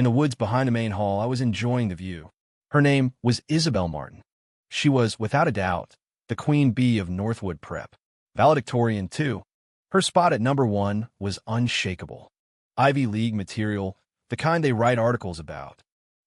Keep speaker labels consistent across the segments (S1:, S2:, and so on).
S1: In the woods behind the main hall, I was enjoying the view. Her name was Isabel Martin. She was, without a doubt, the queen bee of Northwood Prep. Valedictorian, too. Her spot at #1 was unshakable. Ivy League material, the kind they write articles about.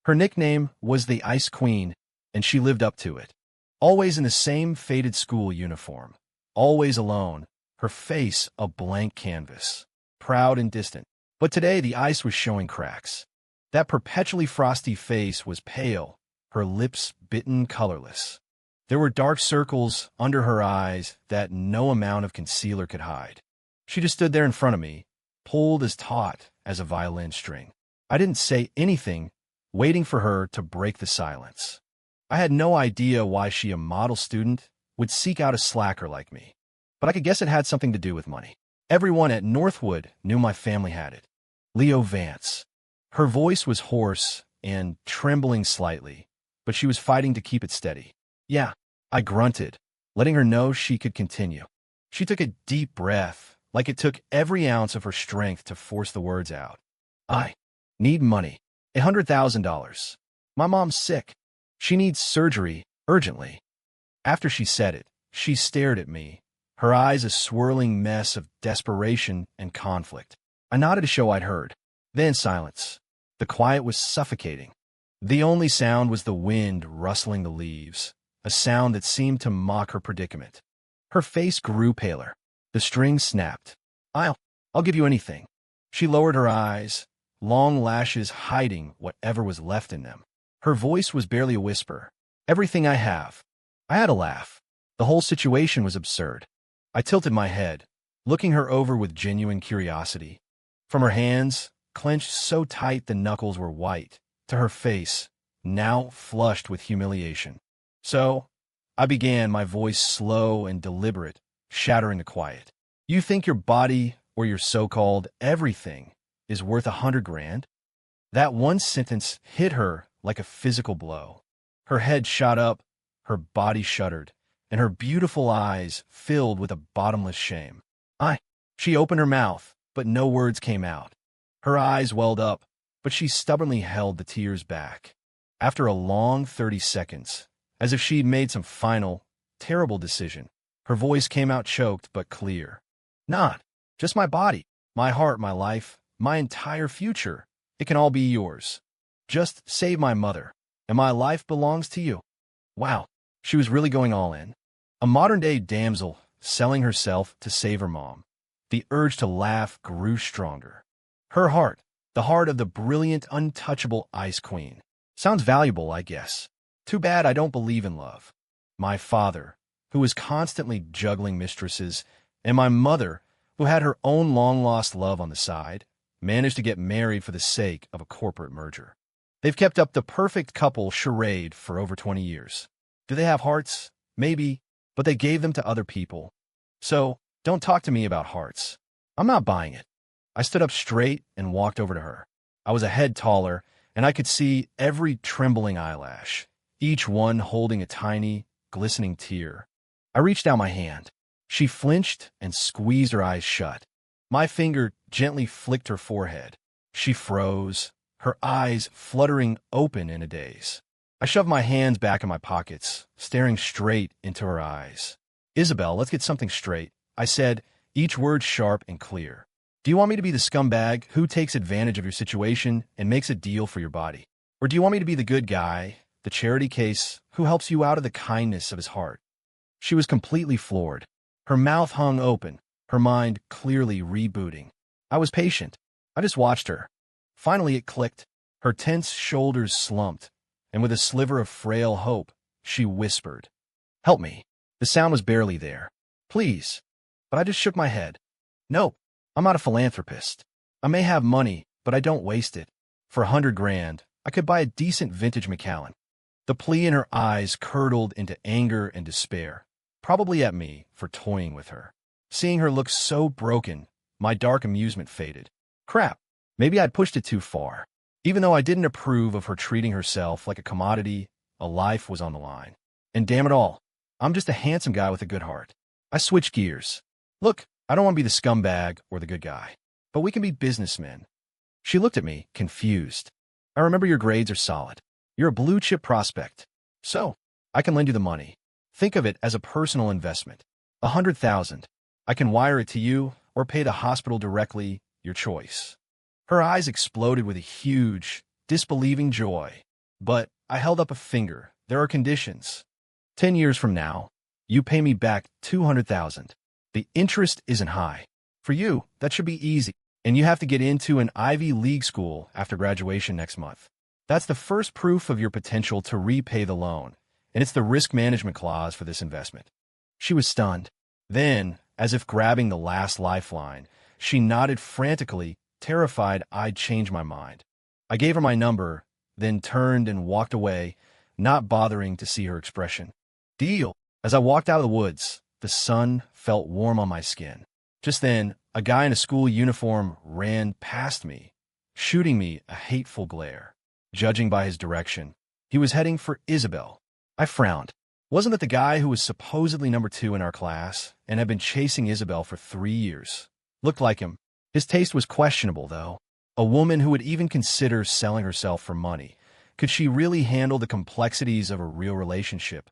S1: Her nickname was the Ice Queen, and she lived up to it. Always in the same faded school uniform. Always alone, her face a blank canvas. Proud and distant. But today the ice was showing cracks. That perpetually frosty face was pale, her lips bitten colorless. There were dark circles under her eyes that no amount of concealer could hide. She just stood there in front of me, pulled as taut as a violin string. I didn't say anything, waiting for her to break the silence. I had no idea why she, a model student, would seek out a slacker like me. But I could guess it had something to do with money. Everyone at Northwood knew my family had it. Leo Vance. Her voice was hoarse and trembling slightly, but she was fighting to keep it steady. Yeah, I grunted, letting her know she could continue. She took a deep breath, like it took every ounce of her strength to force the words out. I need money. $100,000. My mom's sick. She needs surgery, urgently. After she said it, she stared at me, her eyes a swirling mess of desperation and conflict. I nodded to show I'd heard. Then silence. The quiet was suffocating. The only sound was the wind rustling the leaves, a sound that seemed to mock her predicament. Her face grew paler. The strings snapped. I'll give you anything. She lowered her eyes, long lashes hiding whatever was left in them. Her voice was barely a whisper. Everything I have. I had a laugh. The whole situation was absurd. I tilted my head, looking her over with genuine curiosity. From her hands, clenched so tight the knuckles were white, to her face, now flushed with humiliation. So, I began, my voice slow and deliberate, shattering the quiet. You think your body, or your so-called everything, is worth $100,000? That one sentence hit her like a physical blow. Her head shot up, her body shuddered, and her beautiful eyes filled with a bottomless shame. She opened her mouth, but no words came out. Her eyes welled up, but she stubbornly held the tears back. After a long 30 seconds, as if she'd made some final, terrible decision, her voice came out choked but clear. Not just my body, my heart, my life, my entire future. It can all be yours. Just save my mother, and my life belongs to you. Wow, she was really going all in. A modern-day damsel selling herself to save her mom. The urge to laugh grew stronger. Her heart, the heart of the brilliant, untouchable Ice Queen. Sounds valuable, I guess. Too bad I don't believe in love. My father, who was constantly juggling mistresses, and my mother, who had her own long-lost love on the side, managed to get married for the sake of a corporate merger. They've kept up the perfect couple charade for over 20 years. Do they have hearts? Maybe, but they gave them to other people. So, don't talk to me about hearts. I'm not buying it. I stood up straight and walked over to her. I was a head taller, and I could see every trembling eyelash, each one holding a tiny, glistening tear. I reached out my hand. She flinched and squeezed her eyes shut. My finger gently flicked her forehead. She froze, her eyes fluttering open in a daze. I shoved my hands back in my pockets, staring straight into her eyes. Isabel, let's get something straight, I said, each word sharp and clear. Do you want me to be the scumbag who takes advantage of your situation and makes a deal for your body? Or do you want me to be the good guy, the charity case, who helps you out of the kindness of his heart? She was completely floored. Her mouth hung open, her mind clearly rebooting. I was patient. I just watched her. Finally it clicked. Her tense shoulders slumped, and with a sliver of frail hope, she whispered, "Help me." The sound was barely there. "Please." But I just shook my head. "Nope, I'm not a philanthropist. I may have money, but I don't waste it. For $100,000, I could buy a decent vintage Macallan." The plea in her eyes curdled into anger and despair, probably at me for toying with her. Seeing her look so broken, my dark amusement faded. Crap, maybe I'd pushed it too far. Even though I didn't approve of her treating herself like a commodity, a life was on the line. And damn it all, I'm just a handsome guy with a good heart. I switched gears. Look, I don't want to be the scumbag or the good guy, but we can be businessmen. She looked at me, confused. I remember your grades are solid. You're a blue-chip prospect. So, I can lend you the money. Think of it as a personal investment. 100,000. I can wire it to you or pay the hospital directly, your choice. Her eyes exploded with a huge, disbelieving joy. But I held up a finger. There are conditions. 10 years from now, you pay me back 200,000. The interest isn't high. For you, that should be easy. And you have to get into an Ivy League school after graduation next month. That's the first proof of your potential to repay the loan, and it's the risk management clause for this investment. She was stunned. Then, as if grabbing the last lifeline, she nodded frantically, terrified I'd change my mind. I gave her my number, then turned and walked away, not bothering to see her expression. Deal. As I walked out of the woods, the sun felt warm on my skin. Just then, a guy in a school uniform ran past me, shooting me a hateful glare. Judging by his direction, he was heading for Isabel. I frowned. Wasn't that the guy who was supposedly number 2 in our class and had been chasing Isabel for 3 years? Looked like him. His taste was questionable, though. A woman who would even consider selling herself for money. Could she really handle the complexities of a real relationship?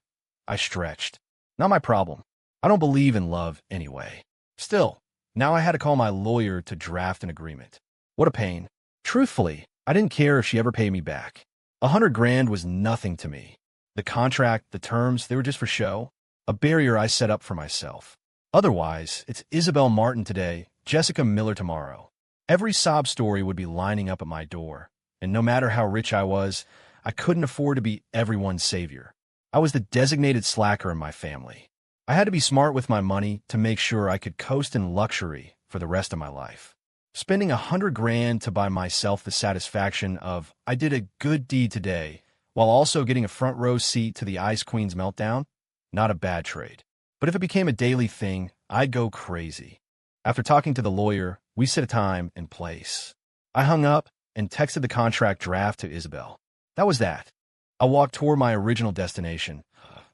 S1: I stretched. Not my problem. I don't believe in love anyway. Still, now I had to call my lawyer to draft an agreement. What a pain. Truthfully, I didn't care if she ever paid me back. 100 grand was nothing to me. The contract, the terms, they were just for show. A barrier I set up for myself. Otherwise, it's Isabel Martin today, Jessica Miller tomorrow. Every sob story would be lining up at my door. And no matter how rich I was, I couldn't afford to be everyone's savior. I was the designated slacker in my family. I had to be smart with my money to make sure I could coast in luxury for the rest of my life. Spending 100 grand to buy myself the satisfaction of, I did a good deed today, while also getting a front row seat to the Ice Queen's meltdown? Not a bad trade. But if it became a daily thing, I'd go crazy. After talking to the lawyer, we set a time and place. I hung up and texted the contract draft to Isabel. That was that. I walked toward my original destination,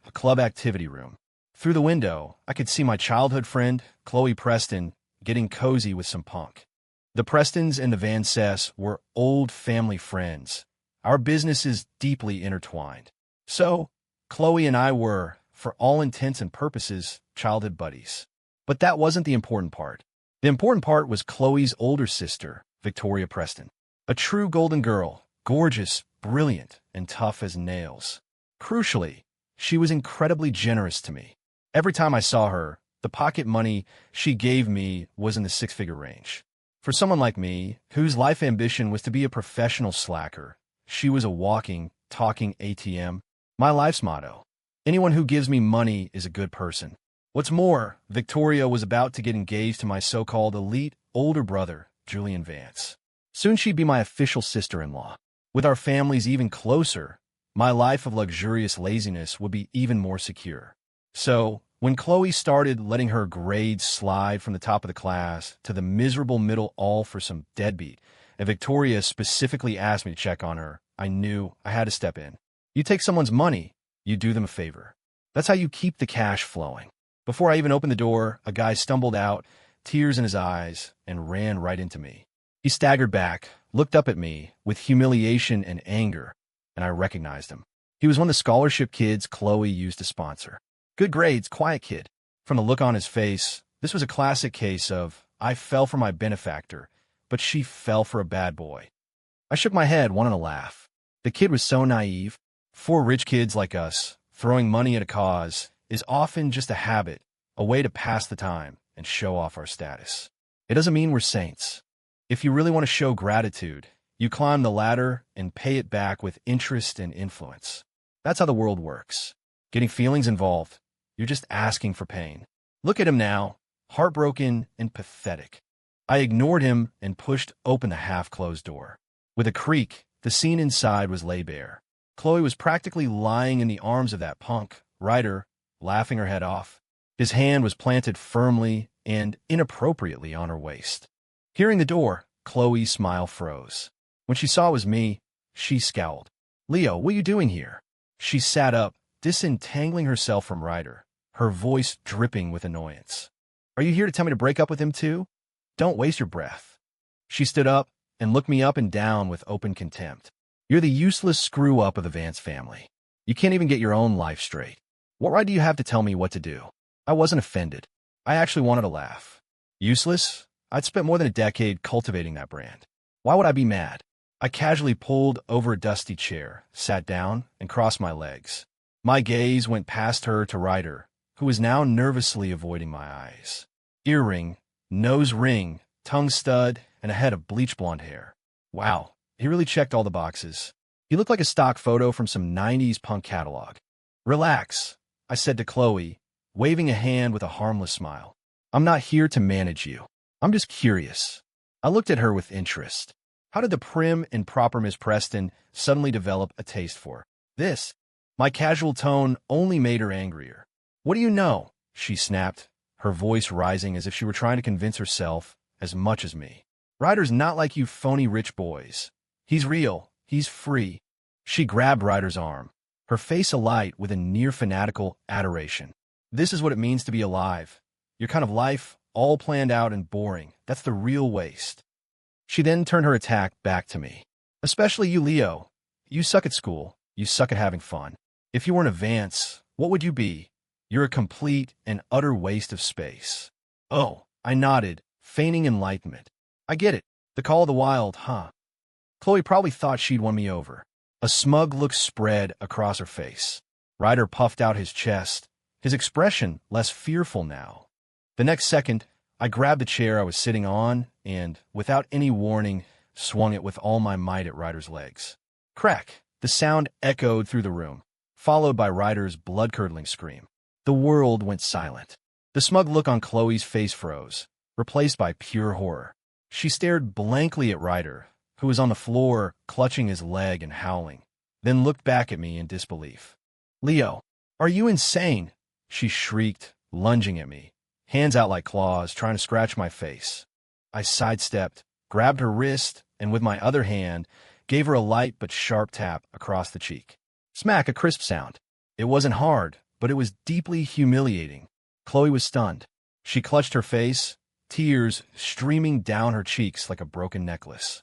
S1: a club activity room. Through the window, I could see my childhood friend, Chloe Preston, getting cozy with some punk. The Prestons and the Van Cess were old family friends. Our businesses deeply intertwined. So, Chloe and I were, for all intents and purposes, childhood buddies. But that wasn't the important part. The important part was Chloe's older sister, Victoria Preston. A true golden girl, gorgeous, brilliant, and tough as nails. Crucially, she was incredibly generous to me. Every time I saw her, the pocket money she gave me was in the 6-figure range. For someone like me, whose life ambition was to be a professional slacker, she was a walking, talking ATM. My life's motto. Anyone who gives me money is a good person. What's more, Victoria was about to get engaged to my so-called elite older brother, Julian Vance. Soon she'd be my official sister-in-law. With our families even closer, my life of luxurious laziness would be even more secure. So, when Chloe started letting her grades slide from the top of the class to the miserable middle all for some deadbeat, and Victoria specifically asked me to check on her, I knew I had to step in. You take someone's money, you do them a favor. That's how you keep the cash flowing. Before I even opened the door, a guy stumbled out, tears in his eyes, and ran right into me. He staggered back, looked up at me with humiliation and anger, and I recognized him. He was one of the scholarship kids Chloe used to sponsor. Good grades, quiet kid. From the look on his face, this was a classic case of, I fell for my benefactor, but she fell for a bad boy. I shook my head, wanting to laugh. The kid was so naive. 4 rich kids like us, throwing money at a cause, is often just a habit, a way to pass the time and show off our status. It doesn't mean we're saints. If you really want to show gratitude, you climb the ladder and pay it back with interest and influence. That's how the world works. Getting feelings involved, you're just asking for pain. Look at him now, heartbroken and pathetic. I ignored him and pushed open the half-closed door. With a creak, the scene inside was laid bare. Chloe was practically lying in the arms of that punk, Ryder, laughing her head off. His hand was planted firmly and inappropriately on her waist. Hearing the door, Chloe's smile froze. When she saw it was me, she scowled. Leo, what are you doing here? She sat up, disentangling herself from Ryder, her voice dripping with annoyance. Are you here to tell me to break up with him too? Don't waste your breath. She stood up and looked me up and down with open contempt. You're the useless screw-up of the Vance family. You can't even get your own life straight. What right do you have to tell me what to do? I wasn't offended. I actually wanted to laugh. Useless? I'd spent more than a decade cultivating that brand. Why would I be mad? I casually pulled over a dusty chair, sat down, and crossed my legs. My gaze went past her to Ryder, who was now nervously avoiding my eyes. Earring, nose ring, tongue stud, and a head of bleach blonde hair. Wow, he really checked all the boxes. He looked like a stock photo from some 90s punk catalog. Relax, I said to Chloe, waving a hand with a harmless smile. I'm not here to manage you. I'm just curious. I looked at her with interest. How did the prim and proper Miss Preston suddenly develop a taste for this? My casual tone only made her angrier. What do you know? She snapped, her voice rising as if she were trying to convince herself as much as me. Ryder's not like you phony rich boys. He's real. He's free. She grabbed Ryder's arm, her face alight with a near-fanatical adoration. This is what it means to be alive. Your kind of life, all planned out and boring. That's the real waste. She then turned her attack back to me. Especially you, Leo. You suck at school. You suck at having fun. If you weren't a Vance, what would you be? You're a complete and utter waste of space. Oh, I nodded, feigning enlightenment. I get it. The call of the wild, huh? Chloe probably thought she'd won me over. A smug look spread across her face. Ryder puffed out his chest, his expression less fearful now. The next second, I grabbed the chair I was sitting on and, without any warning, swung it with all my might at Ryder's legs. Crack! The sound echoed through the room, followed by Ryder's blood-curdling scream. The world went silent. The smug look on Chloe's face froze, replaced by pure horror. She stared blankly at Ryder, who was on the floor, clutching his leg and howling, then looked back at me in disbelief. Leo, are you insane? She shrieked, lunging at me, hands out like claws, trying to scratch my face. I sidestepped, grabbed her wrist, and with my other hand, gave her a light but sharp tap across the cheek. Smack, a crisp sound. It wasn't hard, but it was deeply humiliating. Chloe was stunned. She clutched her face, tears streaming down her cheeks like a broken necklace.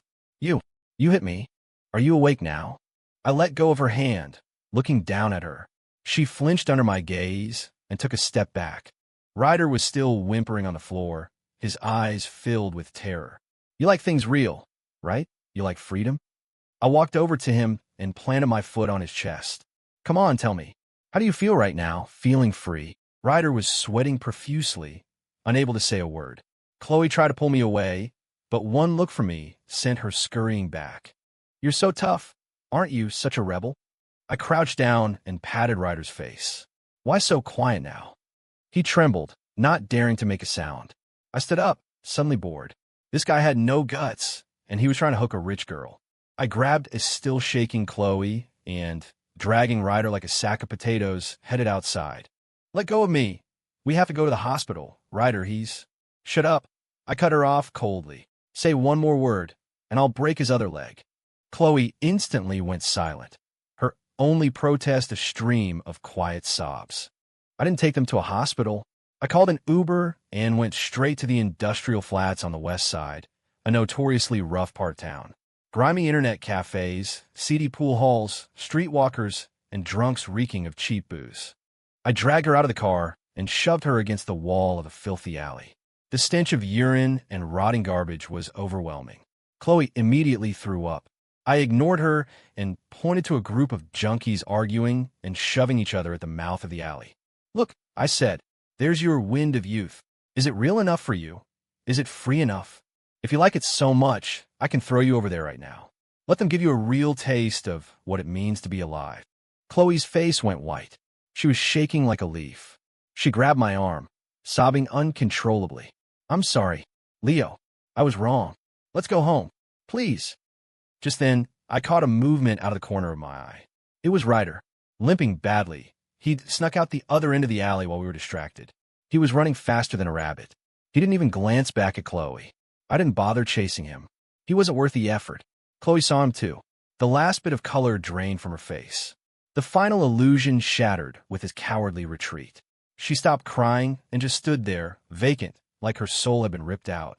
S1: You hit me. Are you awake now? I let go of her hand, looking down at her. She flinched under my gaze and took a step back. Ryder was still whimpering on the floor, his eyes filled with terror. You like things real, right? You like freedom? I walked over to him and planted my foot on his chest. Come on, tell me. How do you feel right now, feeling free? Ryder was sweating profusely, unable to say a word. Chloe tried to pull me away, but one look from me sent her scurrying back. You're so tough. Aren't you such a rebel? I crouched down and patted Ryder's face. Why so quiet now? He trembled, not daring to make a sound. I stood up, suddenly bored. This guy had no guts, and he was trying to hook a rich girl. I grabbed a still-shaking Chloe and, dragging Ryder like a sack of potatoes, headed outside. Let go of me. We have to go to the hospital. Ryder, he's... Shut up. I cut her off coldly. Say one more word, and I'll break his other leg. Chloe instantly went silent, her only protest a stream of quiet sobs. I didn't take them to a hospital. I called an Uber and went straight to the industrial flats on the west side, a notoriously rough part town. Grimy internet cafes, seedy pool halls, streetwalkers, and drunks reeking of cheap booze. I dragged her out of the car and shoved her against the wall of the filthy alley. The stench of urine and rotting garbage was overwhelming. Chloe immediately threw up. I ignored her and pointed to a group of junkies arguing and shoving each other at the mouth of the alley. Look, I said, there's your wind of youth. Is it real enough for you? Is it free enough? If you like it so much, I can throw you over there right now. Let them give you a real taste of what it means to be alive. Chloe's face went white. She was shaking like a leaf. She grabbed my arm, sobbing uncontrollably. I'm sorry, Leo. I was wrong. Let's go home. Please. Just then, I caught a movement out of the corner of my eye. It was Ryder, limping badly. He'd snuck out the other end of the alley while we were distracted. He was running faster than a rabbit. He didn't even glance back at Chloe. I didn't bother chasing him. He wasn't worth the effort. Chloe saw him too. The last bit of color drained from her face. The final illusion shattered with his cowardly retreat. She stopped crying and just stood there, vacant, like her soul had been ripped out.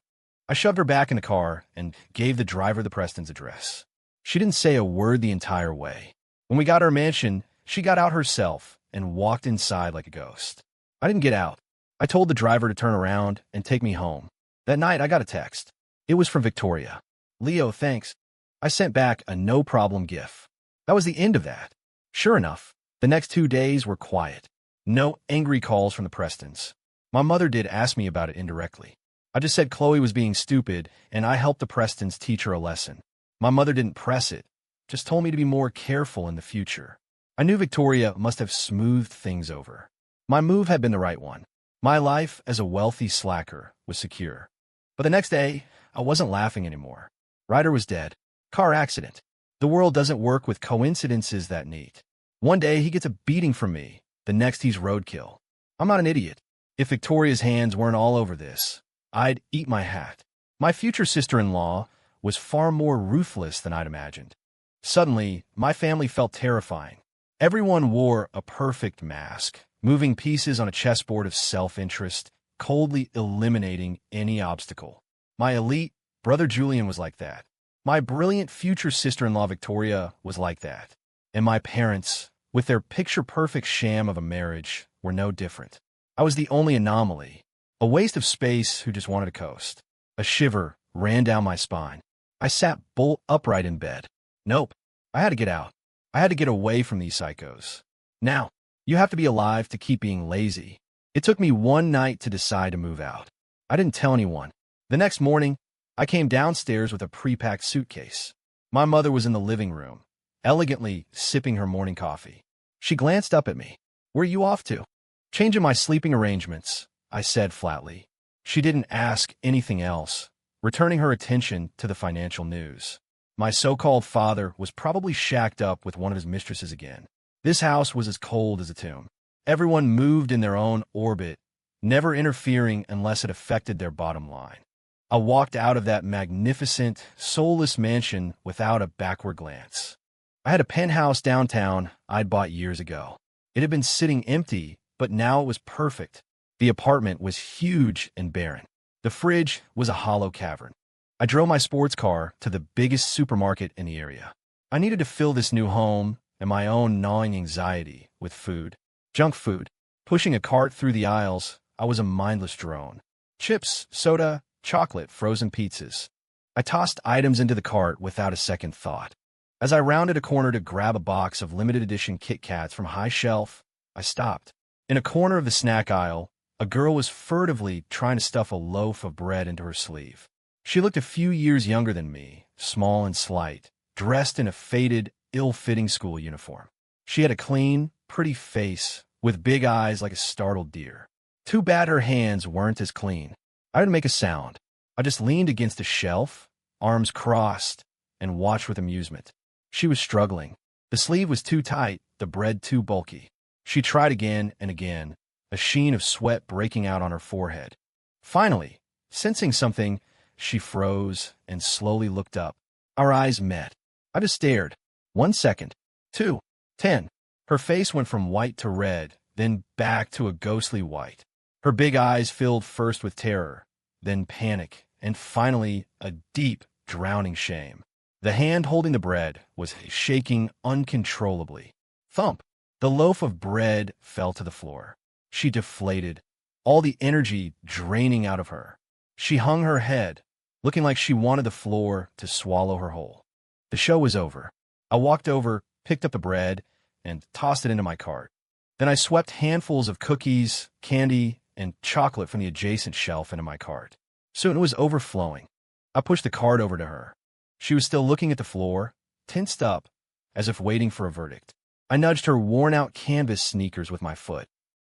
S1: I shoved her back in the car and gave the driver the Preston's address. She didn't say a word the entire way. When we got our mansion, she got out herself and walked inside like a ghost. I didn't get out. I told the driver to turn around and take me home. That night, I got a text. It was from Victoria. "Leo, thanks." I sent back a no-problem gif. That was the end of that. Sure enough, the next 2 days were quiet. No angry calls from the Prestons. My mother did ask me about it indirectly. I just said Chloe was being stupid, and I helped the Prestons teach her a lesson. My mother didn't press it, just told me to be more careful in the future. I knew Victoria must have smoothed things over. My move had been the right one. My life as a wealthy slacker was secure. But the next day, I wasn't laughing anymore. Ryder was dead. Car accident. The world doesn't work with coincidences that neat. One day he gets a beating from me, the next he's roadkill. I'm not an idiot. If Victoria's hands weren't all over this, I'd eat my hat. My future sister-in-law was far more ruthless than I'd imagined. Suddenly, my family felt terrifying. Everyone wore a perfect mask, moving pieces on a chessboard of self-interest, coldly eliminating any obstacle. My elite brother Julian was like that. My brilliant future sister-in-law Victoria was like that. And my parents, with their picture-perfect sham of a marriage, were no different. I was the only anomaly, a waste of space who just wanted to coast. A shiver ran down my spine. I sat bolt upright in bed. Nope. I had to get out. I had to get away from these psychos. Now, you have to be alive to keep being lazy. It took me one night to decide to move out. I didn't tell anyone. The next morning, I came downstairs with a pre-packed suitcase. My mother was in the living room, elegantly sipping her morning coffee. She glanced up at me. "Where are you off to?" "Changing my sleeping arrangements," I said flatly. She didn't ask anything else, returning her attention to the financial news. My so-called father was probably shacked up with one of his mistresses again. This house was as cold as a tomb. Everyone moved in their own orbit, never interfering unless it affected their bottom line. I walked out of that magnificent, soulless mansion without a backward glance. I had a penthouse downtown I'd bought years ago. It had been sitting empty, but now it was perfect. The apartment was huge and barren. The fridge was a hollow cavern. I drove my sports car to the biggest supermarket in the area. I needed to fill this new home and my own gnawing anxiety with food. Junk food. Pushing a cart through the aisles, I was a mindless drone. Chips, soda, chocolate, frozen pizzas. I tossed items into the cart without a second thought. As I rounded a corner to grab a box of limited edition Kit Kats from a high shelf, I stopped. In a corner of the snack aisle, a girl was furtively trying to stuff a loaf of bread into her sleeve. She looked a few years younger than me, small and slight, dressed in a faded, ill-fitting school uniform. She had a clean, pretty face with big eyes like a startled deer. Too bad her hands weren't as clean. I didn't make a sound. I just leaned against a shelf, arms crossed, and watched with amusement. She was struggling. The sleeve was too tight, the bread too bulky. She tried again and again, a sheen of sweat breaking out on her forehead. Finally, sensing something, she froze and slowly looked up. Our eyes met. I just stared. 1 second. 2. 10. Her face went from white to red, then back to a ghostly white. Her big eyes filled first with terror, then panic, and finally a deep, drowning shame. The hand holding the bread was shaking uncontrollably. Thump! The loaf of bread fell to the floor. She deflated, all the energy draining out of her. She hung her head, looking like she wanted the floor to swallow her whole. The show was over. I walked over, picked up the bread, and tossed it into my cart. Then I swept handfuls of cookies, candy, and chocolate from the adjacent shelf into my cart. Soon it was overflowing. I pushed the cart over to her. She was still looking at the floor, tensed up, as if waiting for a verdict. I nudged her worn-out canvas sneakers with my foot.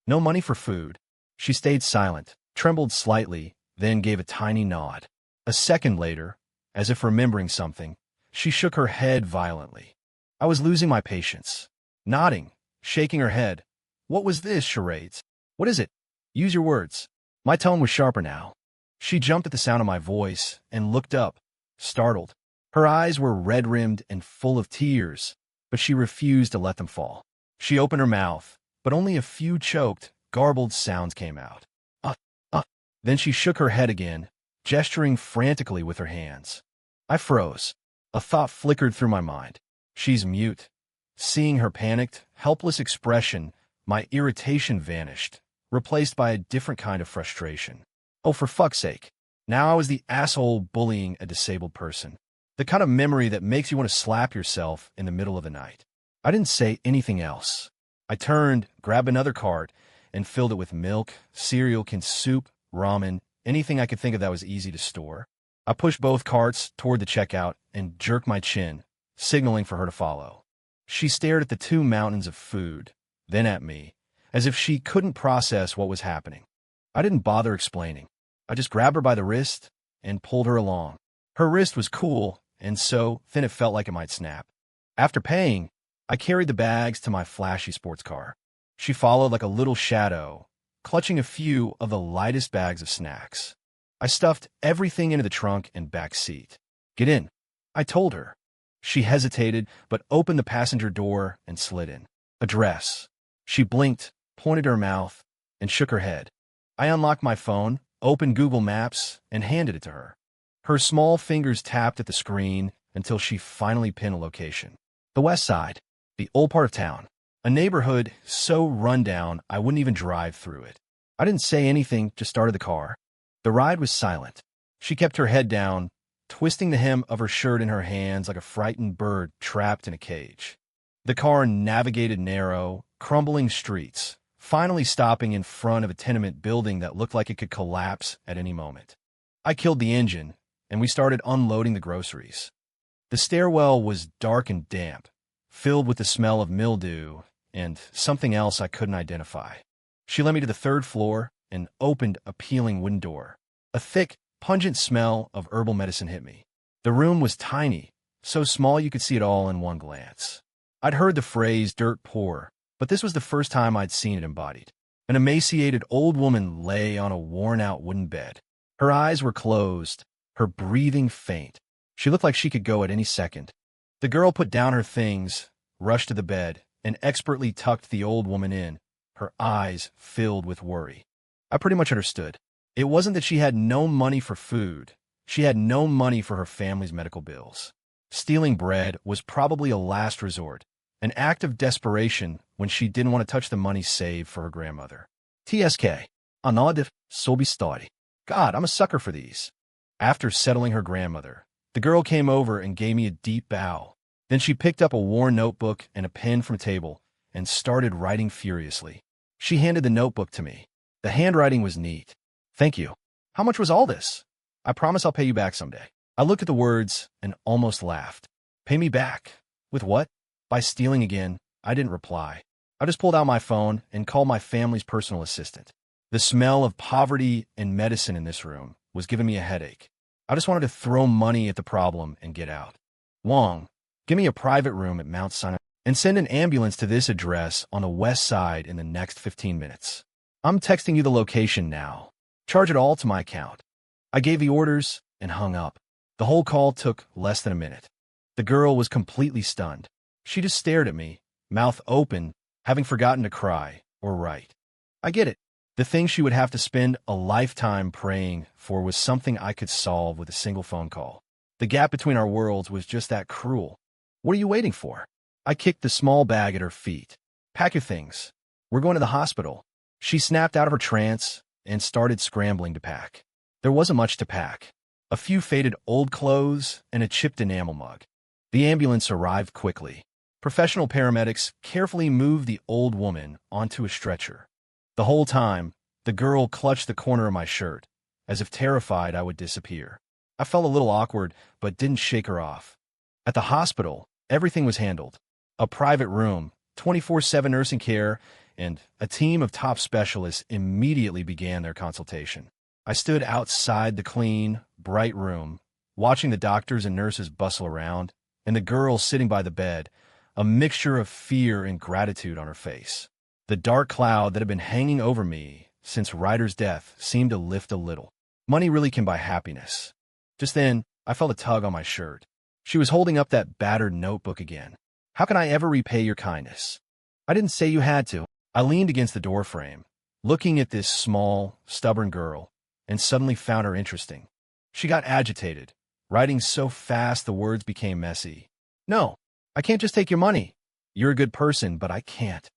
S1: No money for food. She stayed silent, trembled slightly, then gave a tiny nod. A second later, as if remembering something, she shook her head violently. I was losing my patience. Nodding, shaking her head. "What was this, charades? What is it? Use your words." My tone was sharper now. She jumped at the sound of my voice and looked up, startled. Her eyes were red-rimmed and full of tears, but she refused to let them fall. She opened her mouth, but only a few choked, garbled sounds came out. Then she shook her head again, gesturing frantically with her hands. I froze. A thought flickered through my mind. She's mute. Seeing her panicked, helpless expression, my irritation vanished, replaced by a different kind of frustration. Oh, for fuck's sake. Now I was the asshole bullying a disabled person. The kind of memory that makes you want to slap yourself in the middle of the night. I didn't say anything else. I turned, grabbed another cart, and filled it with milk, cereal, canned soup, ramen, anything I could think of that was easy to store. I pushed both carts toward the checkout and jerked my chin, signaling for her to follow. She stared at the two mountains of food, then at me, as if she couldn't process what was happening. I didn't bother explaining. I just grabbed her by the wrist and pulled her along. Her wrist was cool, and so thin it felt like it might snap. After paying, I carried the bags to my flashy sports car. She followed like a little shadow, clutching a few of the lightest bags of snacks. I stuffed everything into the trunk and back seat. Get in, I told her. She hesitated, but opened the passenger door and slid in. Address. She blinked, pointed her mouth, and shook her head. I unlocked my phone, opened Google Maps, and handed it to her. Her small fingers tapped at the screen until she finally pinned a location. The West Side, the old part of town. A neighborhood so run down I wouldn't even drive through it. I didn't say anything, just started the car. The ride was silent. She kept her head down, twisting the hem of her shirt in her hands like a frightened bird trapped in a cage. The car navigated narrow, crumbling streets, finally stopping in front of a tenement building that looked like it could collapse at any moment. I killed the engine, and we started unloading the groceries. The stairwell was dark and damp, filled with the smell of mildew and something else I couldn't identify. She led me to the third floor and opened a peeling wooden door. A thick, pungent smell of herbal medicine hit me. The room was tiny, so small you could see it all in one glance. I'd heard the phrase dirt poor, but this was the first time I'd seen it embodied. An emaciated old woman lay on a worn-out wooden bed. Her eyes were closed, her breathing faint. She looked like she could go at any second. The girl put down her things, rushed to the bed, and expertly tucked the old woman in, her eyes filled with worry. I pretty much understood. It wasn't that she had no money for food. She had no money for her family's medical bills. Stealing bread was probably a last resort, an act of desperation when she didn't want to touch the money saved for her grandmother. TSK. Anodiv Sobi Stadi. God, I'm a sucker for these. After settling her grandmother, the girl came over and gave me a deep bow. Then she picked up a worn notebook and a pen from a table and started writing furiously. She handed the notebook to me. The handwriting was neat. Thank you. How much was all this? I promise I'll pay you back someday. I looked at the words and almost laughed. Pay me back? With what? By stealing again. I didn't reply. I just pulled out my phone and called my family's personal assistant. The smell of poverty and medicine in this room was giving me a headache. I just wanted to throw money at the problem and get out. Wong, give me a private room at Mount Sinai and send an ambulance to this address on the west side in the next 15 minutes. I'm texting you the location now. Charge it all to my account. I gave the orders and hung up. The whole call took less than a minute. The girl was completely stunned. She just stared at me, mouth open, having forgotten to cry or write. I get it. The thing she would have to spend a lifetime praying for was something I could solve with a single phone call. The gap between our worlds was just that cruel. What are you waiting for? I kicked the small bag at her feet. Pack your things. We're going to the hospital. She snapped out of her trance and started scrambling to pack. There wasn't much to pack. A few faded old clothes and a chipped enamel mug. The ambulance arrived quickly. Professional paramedics carefully moved the old woman onto a stretcher. The whole time, the girl clutched the corner of my shirt, as if terrified I would disappear. I felt a little awkward, but didn't shake her off. At the hospital, everything was handled. A private room, 24/7 nursing care, and a team of top specialists immediately began their consultation. I stood outside the clean, bright room, watching the doctors and nurses bustle around, and the girl sitting by the bed, a mixture of fear and gratitude on her face. The dark cloud that had been hanging over me since Ryder's death seemed to lift a little. Money really can buy happiness. Just then, I felt a tug on my shirt. She was holding up that battered notebook again. How can I ever repay your kindness? I didn't say you had to. I leaned against the doorframe, looking at this small, stubborn girl, and suddenly found her interesting. She got agitated, writing so fast the words became messy. No, I can't just take your money. You're a good person, but I can't.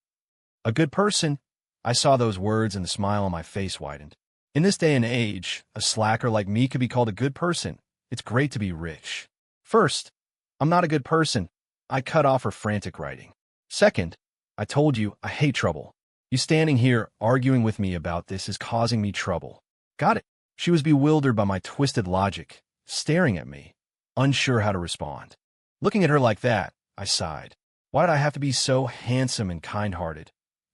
S1: A good person? I saw those words and the smile on my face widened. In this day and age, a slacker like me could be called a good person. It's great to be rich. First, I'm not a good person. I cut off her frantic writing. Second, I told you I hate trouble. You standing here arguing with me about this is causing me trouble. Got it. She was bewildered by my twisted logic, staring at me, unsure how to respond. Looking at her like that, I sighed. Why did I have to be so handsome and kind-hearted?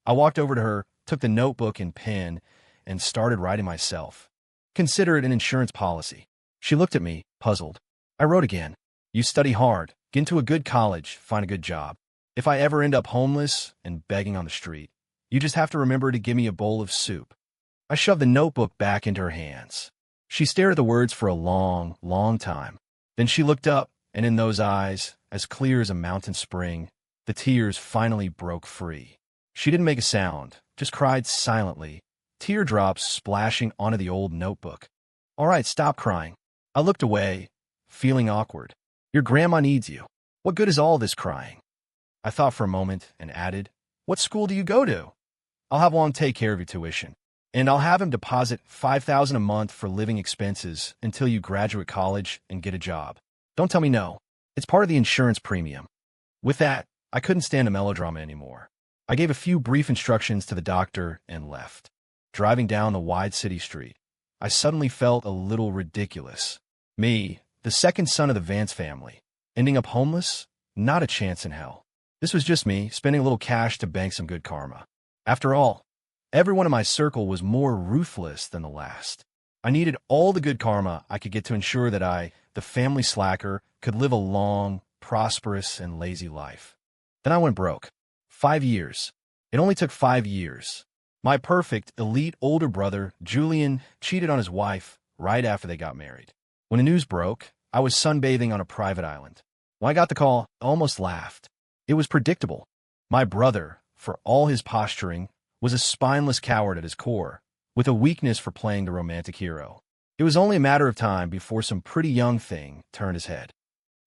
S1: I walked over to her, took the notebook and pen, and started writing myself. Consider it an insurance policy. She looked at me, puzzled. I wrote again. You study hard, get into a good college, find a good job. If I ever end up homeless and begging on the street, you just have to remember to give me a bowl of soup. I shoved the notebook back into her hands. She stared at the words for a long, long time. Then she looked up, and in those eyes, as clear as a mountain spring, the tears finally broke free. She didn't make a sound, just cried silently, teardrops splashing onto the old notebook. All right, stop crying. I looked away, feeling awkward. Your grandma needs you. What good is all this crying? I thought for a moment and added, what school do you go to? I'll have Juan take care of your tuition, and I'll have him deposit $5,000 a month for living expenses until you graduate college and get a job. Don't tell me no. It's part of the insurance premium. With that, I couldn't stand a melodrama anymore. I gave a few brief instructions to the doctor and left. Driving down the wide city street, I suddenly felt a little ridiculous. Me, the second son of the Vance family, ending up homeless? Not a chance in hell. This was just me spending a little cash to bank some good karma. After all, everyone in my circle was more ruthless than the last. I needed all the good karma I could get to ensure that I, the family slacker, could live a long, prosperous, and lazy life. Then I went broke. 5 years. It only took 5 years. My perfect, elite older brother, Julian, cheated on his wife right after they got married. When the news broke, I was sunbathing on a private island. When I got the call, I almost laughed. It was predictable. My brother, for all his posturing, was a spineless coward at his core, with a weakness for playing the romantic hero. It was only a matter of time before some pretty young thing turned his head.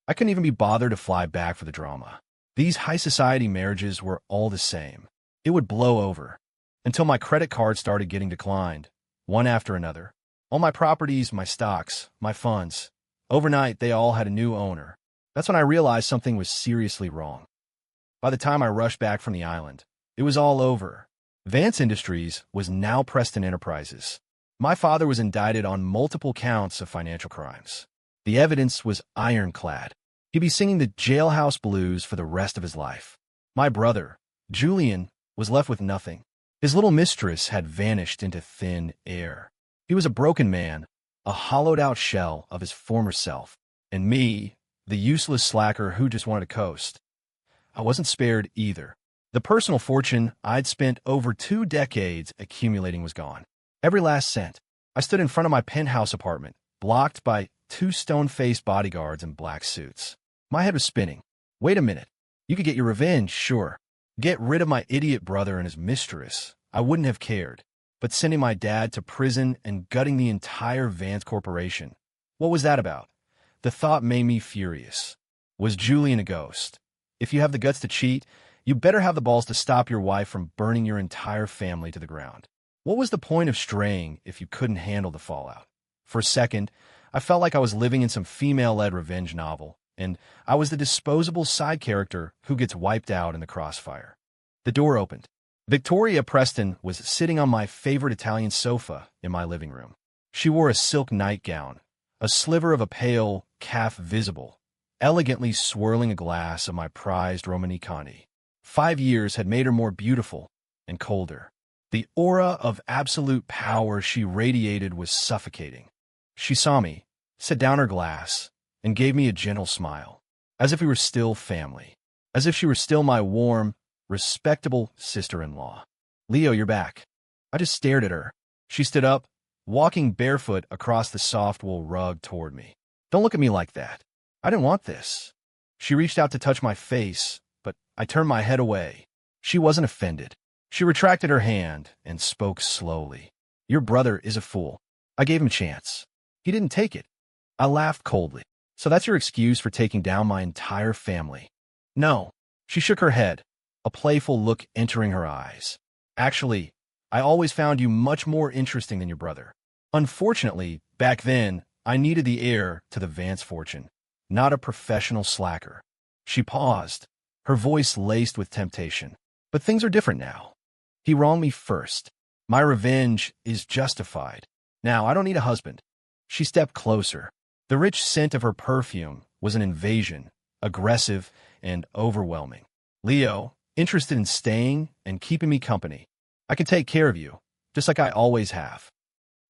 S1: I couldn't even be bothered to fly back for the drama. These high-society marriages were all the same. It would blow over, until my credit card started getting declined, one after another. All my properties, my stocks, my funds. Overnight, they all had a new owner. That's when I realized something was seriously wrong. By the time I rushed back from the island, it was all over. Vance Industries was now Preston Enterprises. My father was indicted on multiple counts of financial crimes. The evidence was ironclad. He'd be singing the jailhouse blues for the rest of his life. My brother, Julian, was left with nothing. His little mistress had vanished into thin air. He was a broken man, a hollowed-out shell of his former self. And me, the useless slacker who just wanted to coast. I wasn't spared either. The personal fortune I'd spent over 2 decades accumulating was gone. Every last cent. I stood in front of my penthouse apartment, blocked by 2 stone-faced bodyguards in black suits. My head was spinning. Wait a minute. You could get your revenge, sure. Get rid of my idiot brother and his mistress. I wouldn't have cared. But sending my dad to prison and gutting the entire Vance Corporation. What was that about? The thought made me furious. Was Julian a ghost? If you have the guts to cheat, you better have the balls to stop your wife from burning your entire family to the ground. What was the point of straying if you couldn't handle the fallout? For a second, I felt like I was living in some female-led revenge novel, and I was the disposable side character who gets wiped out in the crossfire. The door opened. Victoria Preston was sitting on my favorite Italian sofa in my living room. She wore a silk nightgown, a sliver of a pale calf visible, elegantly swirling a glass of my prized Romanicani. 5 years had made her more beautiful and colder. The aura of absolute power she radiated was suffocating. She saw me, set down her glass, and gave me a gentle smile, as if we were still family, as if she were still my warm, respectable sister-in-law. Leo, you're back. I just stared at her. She stood up, walking barefoot across the soft wool rug toward me. Don't look at me like that. I didn't want this. She reached out to touch my face, but I turned my head away. She wasn't offended. She retracted her hand and spoke slowly. Your brother is a fool. I gave him a chance. He didn't take it. I laughed coldly. So that's your excuse for taking down my entire family? No. She shook her head, a playful look entering her eyes. Actually, I always found you much more interesting than your brother. Unfortunately, back then, I needed the heir to the Vance fortune, not a professional slacker. She paused, her voice laced with temptation. But things are different now. He wronged me first. My revenge is justified. Now I don't need a husband. She stepped closer. The rich scent of her perfume was an invasion, aggressive and overwhelming. Leo, interested in staying and keeping me company. I can take care of you, just like I always have.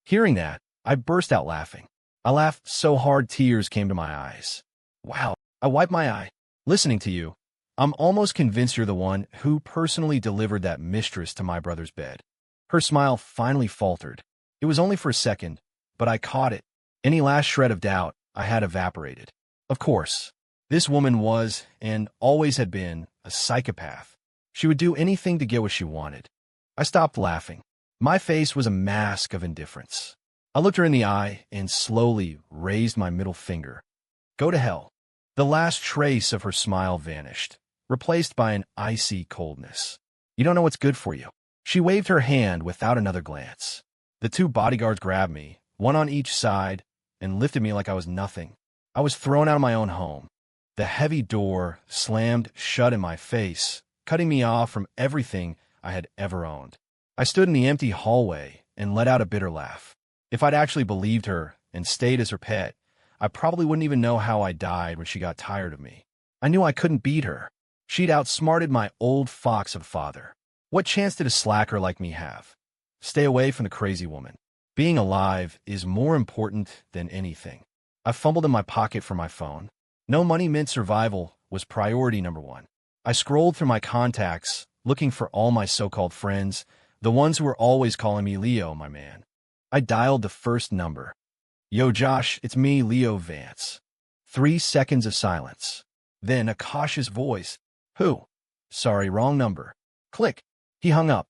S1: Hearing that, I burst out laughing. I laughed so hard tears came to my eyes. Wow, I wiped my eye. Listening to you, I'm almost convinced you're the one who personally delivered that mistress to my brother's bed. Her smile finally faltered. It was only for a second, but I caught it. Any last shred of doubt I had evaporated. Of course, this woman was, and always had been, a psychopath. She would do anything to get what she wanted. I stopped laughing. My face was a mask of indifference. I looked her in the eye and slowly raised my middle finger. Go to hell. The last trace of her smile vanished, replaced by an icy coldness. You don't know what's good for you. She waved her hand without another glance. The two bodyguards grabbed me, one on each side, and lifted me like I was nothing. I was thrown out of my own home. The heavy door slammed shut in my face, cutting me off from everything I had ever owned. I stood in the empty hallway and let out a bitter laugh. If I'd actually believed her and stayed as her pet, I probably wouldn't even know how I died when she got tired of me. I knew I couldn't beat her. She'd outsmarted my old fox of a father. What chance did a slacker like me have? Stay away from the crazy woman. Being alive is more important than anything. I fumbled in my pocket for my phone. No money meant survival was priority number one. I scrolled through my contacts, looking for all my so-called friends, the ones who were always calling me Leo, my man. I dialed the first number. Yo, Josh, it's me, Leo Vance. 3 seconds of silence. Then a cautious voice. Who? Sorry, wrong number. Click. He hung up.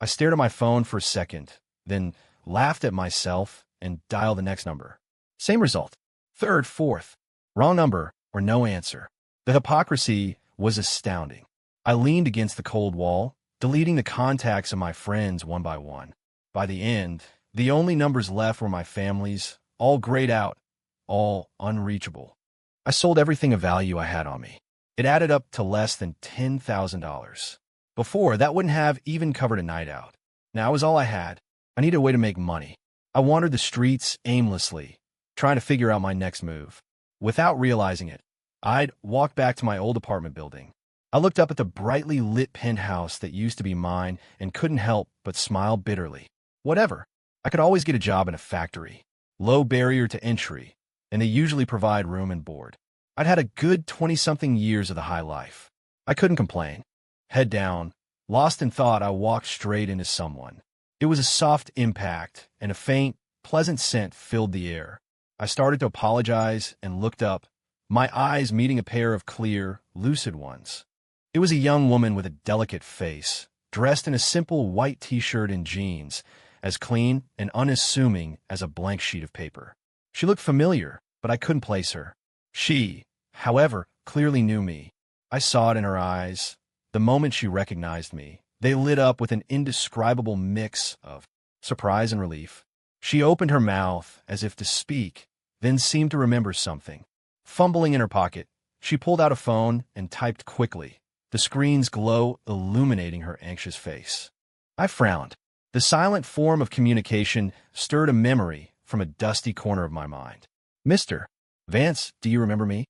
S1: I stared at my phone for a second, then laughed at myself and dialed the next number. Same result. Third, fourth. Wrong number or no answer. The hypocrisy was astounding. I leaned against the cold wall, deleting the contacts of my friends one by one. By the end, the only numbers left were my family's, all grayed out, all unreachable. I sold everything of value I had on me. It added up to less than $10,000. Before, that wouldn't have even covered a night out. Now it was all I had. I needed a way to make money. I wandered the streets aimlessly, trying to figure out my next move. Without realizing it, I'd walked back to my old apartment building. I looked up at the brightly lit penthouse that used to be mine and couldn't help but smile bitterly. Whatever. I could always get a job in a factory. Low barrier to entry, and they usually provide room and board. I'd had a good 20-something years of the high life. I couldn't complain. Head down, lost in thought, I walked straight into someone. It was a soft impact, and a faint, pleasant scent filled the air. I started to apologize and looked up, my eyes meeting a pair of clear, lucid ones. It was a young woman with a delicate face, dressed in a simple white t-shirt and jeans, as clean and unassuming as a blank sheet of paper. She looked familiar, but I couldn't place her. She, however, clearly knew me. I saw it in her eyes. The moment she recognized me, they lit up with an indescribable mix of surprise and relief. She opened her mouth as if to speak, then seemed to remember something. Fumbling in her pocket, she pulled out a phone and typed quickly, the screen's glow illuminating her anxious face. I frowned. The silent form of communication stirred a memory from a dusty corner of my mind. Mr. Vance, do you remember me?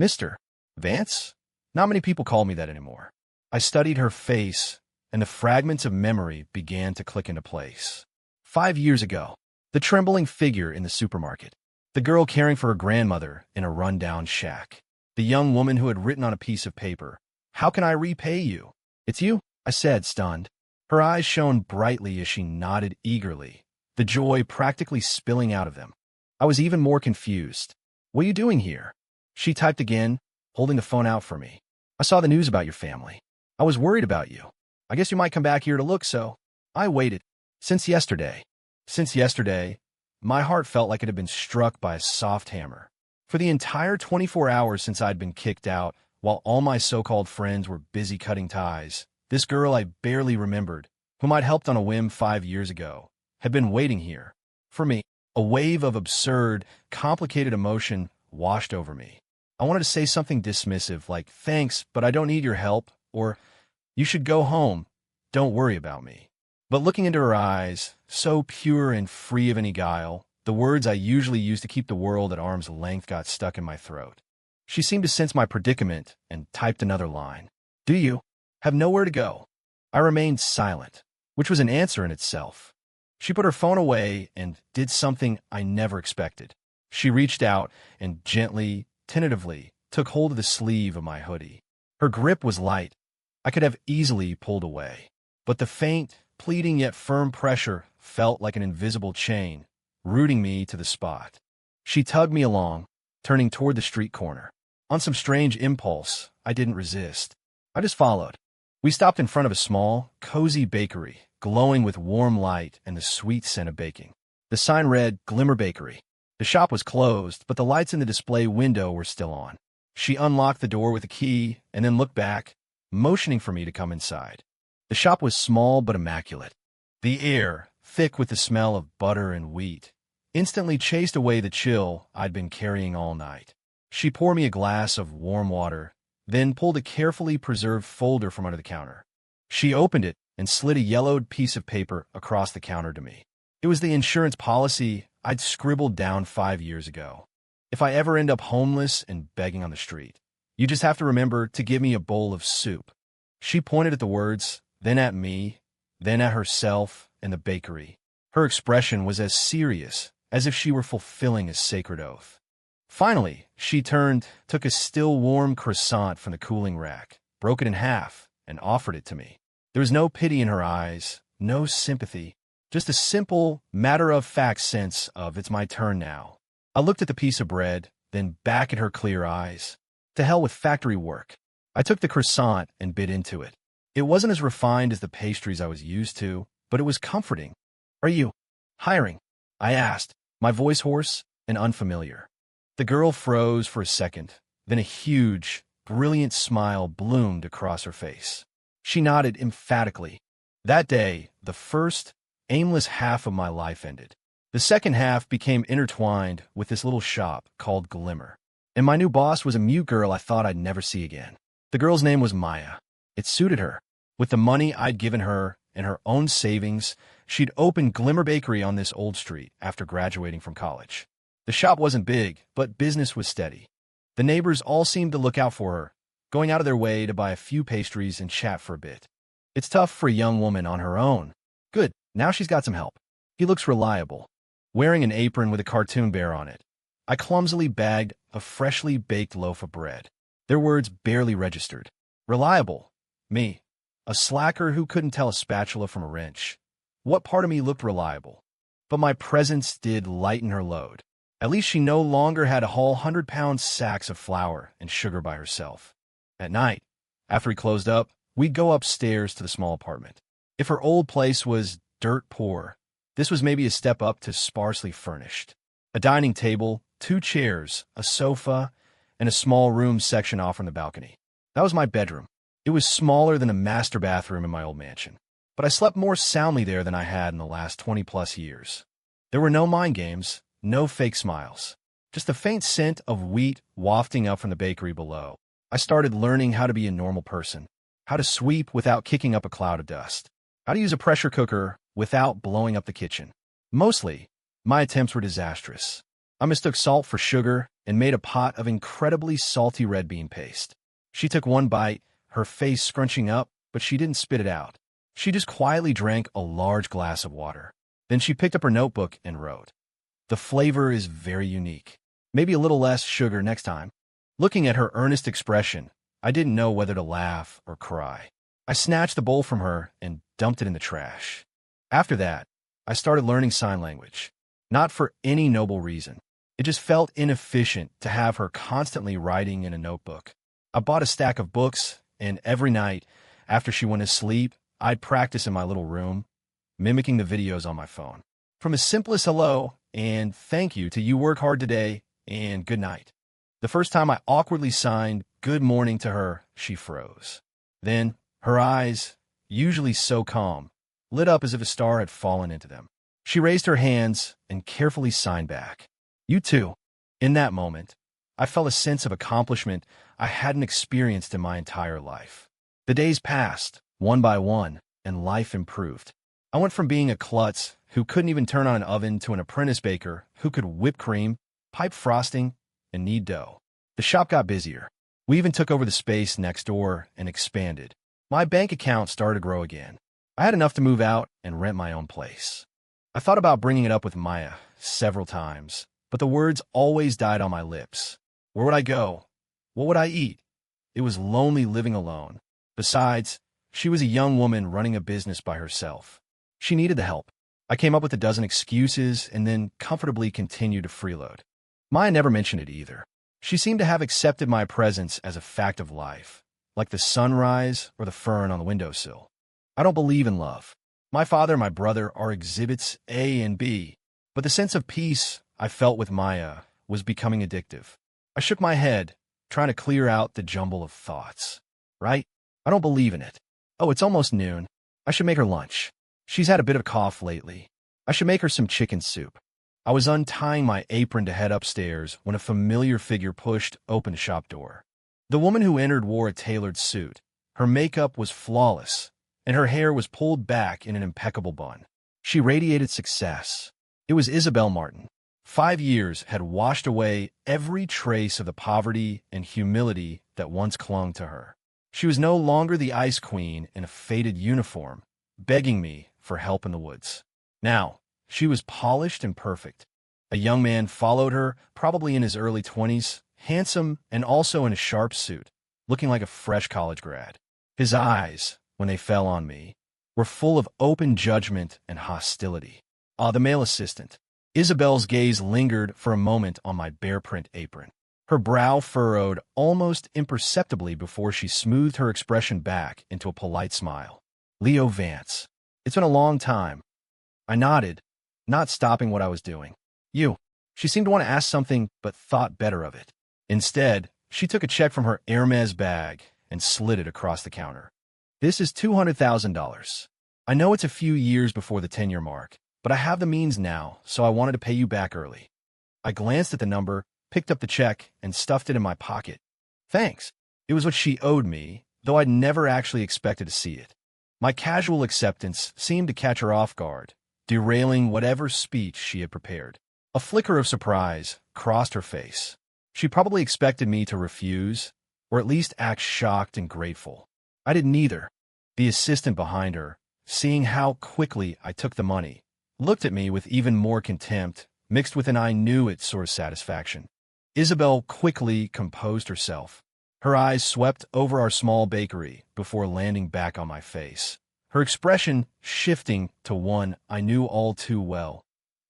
S1: Mr. Vance? Not many people call me that anymore. I studied her face, and the fragments of memory began to click into place. 5 years ago, the trembling figure in the supermarket, the girl caring for her grandmother in a rundown shack, the young woman who had written on a piece of paper, "How can I repay you?" "It's you," I said, stunned. Her eyes shone brightly as she nodded eagerly, the joy practically spilling out of them. I was even more confused. "What are you doing here?" She typed again, holding the phone out for me. "I saw the news about your family. I was worried about you. I guess you might come back here to look, so I waited. Since yesterday, my heart felt like it had been struck by a soft hammer. For the entire 24 hours since I'd been kicked out, while all my so-called friends were busy cutting ties, this girl I barely remembered, whom I'd helped on a whim 5 years ago, had been waiting here. For me, a wave of absurd, complicated emotion washed over me. I wanted to say something dismissive like, "Thanks, but I don't need your help," or "You should go home. Don't worry about me." But looking into her eyes, so pure and free of any guile, the words I usually use to keep the world at arm's length got stuck in my throat. She seemed to sense my predicament and typed another line. "Do you have nowhere to go?" I remained silent, which was an answer in itself. She put her phone away and did something I never expected. She reached out and gently, tentatively, took hold of the sleeve of my hoodie. Her grip was light. I could have easily pulled away. But the faint, pleading yet firm pressure felt like an invisible chain, rooting me to the spot. She tugged me along, turning toward the street corner. On some strange impulse, I didn't resist. I just followed. We stopped in front of a small, cozy bakery, glowing with warm light and the sweet scent of baking. The sign read, "Glimmer Bakery." The shop was closed, but the lights in the display window were still on. She unlocked the door with a key and then looked back, motioning for me to come inside. The shop was small but immaculate. The air, thick with the smell of butter and wheat, instantly chased away the chill I'd been carrying all night. She poured me a glass of warm water, then pulled a carefully preserved folder from under the counter. She opened it and slid a yellowed piece of paper across the counter to me. It was the insurance policy I'd scribbled down 5 years ago. "If I ever end up homeless and begging on the street, you just have to remember to give me a bowl of soup." She pointed at the words, then at me, then at herself and the bakery. Her expression was as serious as if she were fulfilling a sacred oath. Finally, she turned, took a still warm croissant from the cooling rack, broke it in half, and offered it to me. There was no pity in her eyes, no sympathy, just a simple, matter-of-fact sense of "it's my turn now." I looked at the piece of bread, then back at her clear eyes. To hell with factory work. I took the croissant and bit into it. It wasn't as refined as the pastries I was used to, but it was comforting. "Are you hiring?" I asked, my voice hoarse and unfamiliar. The girl froze for a second, then a huge, brilliant smile bloomed across her face. She nodded emphatically. That day, the first, aimless half of my life ended. The second half became intertwined with this little shop called Glimmer. And my new boss was a mute girl I thought I'd never see again. The girl's name was Maya. It suited her. With the money I'd given her and her own savings, she'd opened Glimmer Bakery on this old street after graduating from college. The shop wasn't big, but business was steady. The neighbors all seemed to look out for her, going out of their way to buy a few pastries and chat for a bit. It's tough for a young woman on her own. Good, now she's got some help. He looks reliable, wearing an apron with a cartoon bear on it. I clumsily bagged a freshly baked loaf of bread. Their words barely registered. Reliable. Me. A slacker who couldn't tell a spatula from a wrench. What part of me looked reliable? But my presence did lighten her load. At least she no longer had to haul 100-pound sacks of flour and sugar by herself. At night, after we closed up, we'd go upstairs to the small apartment. If her old place was dirt poor, this was maybe a step up to sparsely furnished. A dining table, 2 chairs, a sofa, and a small room section off from the balcony. That was my bedroom. It was smaller than a master bathroom in my old mansion, but I slept more soundly there than I had in the last 20-plus years. There were no mind games, no fake smiles, just the faint scent of wheat wafting up from the bakery below. I started learning how to be a normal person, how to sweep without kicking up a cloud of dust, how to use a pressure cooker without blowing up the kitchen. Mostly, my attempts were disastrous. I mistook salt for sugar and made a pot of incredibly salty red bean paste. She took one bite, her face scrunching up, but she didn't spit it out. She just quietly drank a large glass of water. Then she picked up her notebook and wrote, "The flavor is very unique. Maybe a little less sugar next time." Looking at her earnest expression, I didn't know whether to laugh or cry. I snatched the bowl from her and dumped it in the trash. After that, I started learning sign language. Not for any noble reason. It just felt inefficient to have her constantly writing in a notebook. I bought a stack of books, and every night, after she went to sleep, I'd practice in my little room, mimicking the videos on my phone. From as simple as hello and thank you to "you work hard today" and good night. The first time I awkwardly signed good morning to her, she froze. Then, her eyes, usually so calm, lit up as if a star had fallen into them. She raised her hands and carefully signed back. You too. In that moment, I felt a sense of accomplishment I hadn't experienced in my entire life. The days passed, one by one, and life improved. I went from being a klutz who couldn't even turn on an oven to an apprentice baker who could whip cream, pipe frosting, and knead dough. The shop got busier. We even took over the space next door and expanded. My bank account started to grow again. I had enough to move out and rent my own place. I thought about bringing it up with Maya several times, but the words always died on my lips. Where would I go? What would I eat? It was lonely living alone. Besides, she was a young woman running a business by herself. She needed the help. I came up with a dozen excuses and then comfortably continued to freeload. Maya never mentioned it either. She seemed to have accepted my presence as a fact of life, like the sunrise or the fern on the windowsill. I don't believe in love. My father and my brother are exhibits A and B, but the sense of peace I felt with Maya was becoming addictive. I shook my head, trying to clear out the jumble of thoughts. Right? I don't believe in it. Oh, it's almost noon. I should make her lunch. She's had a bit of a cough lately. I should make her some chicken soup. I was untying my apron to head upstairs when a familiar figure pushed open the shop door. The woman who entered wore a tailored suit. Her makeup was flawless, and her hair was pulled back in an impeccable bun. She radiated success. It was Isabel Martin. 5 years had washed away every trace of the poverty and humility that once clung to her. She was no longer the ice queen in a faded uniform, begging me for help in the woods. Now, she was polished and perfect. A young man followed her, probably in his early 20s, handsome and also in a sharp suit, looking like a fresh college grad. His eyes, when they fell on me, were full of open judgment and hostility. The male assistant. Isabel's gaze lingered for a moment on my bear-print apron. Her brow furrowed almost imperceptibly before she smoothed her expression back into a polite smile. Leo Vance. It's been a long time. I nodded, not stopping what I was doing. You. She seemed to want to ask something, but thought better of it. Instead, she took a check from her Hermes bag and slid it across the counter. This is $200,000. I know it's a few years before the 10-year mark, but I have the means now, so I wanted to pay you back early. I glanced at the number, picked up the check, and stuffed it in my pocket. Thanks. It was what she owed me, though I'd never actually expected to see it. My casual acceptance seemed to catch her off guard, derailing whatever speech she had prepared. A flicker of surprise crossed her face. She probably expected me to refuse, or at least act shocked and grateful. I did neither. The assistant behind her, seeing how quickly I took the money, looked at me with even more contempt, mixed with an I knew it sort of satisfaction. Isabel quickly composed herself. Her eyes swept over our small bakery before landing back on my face, her expression shifting to one I knew all too well.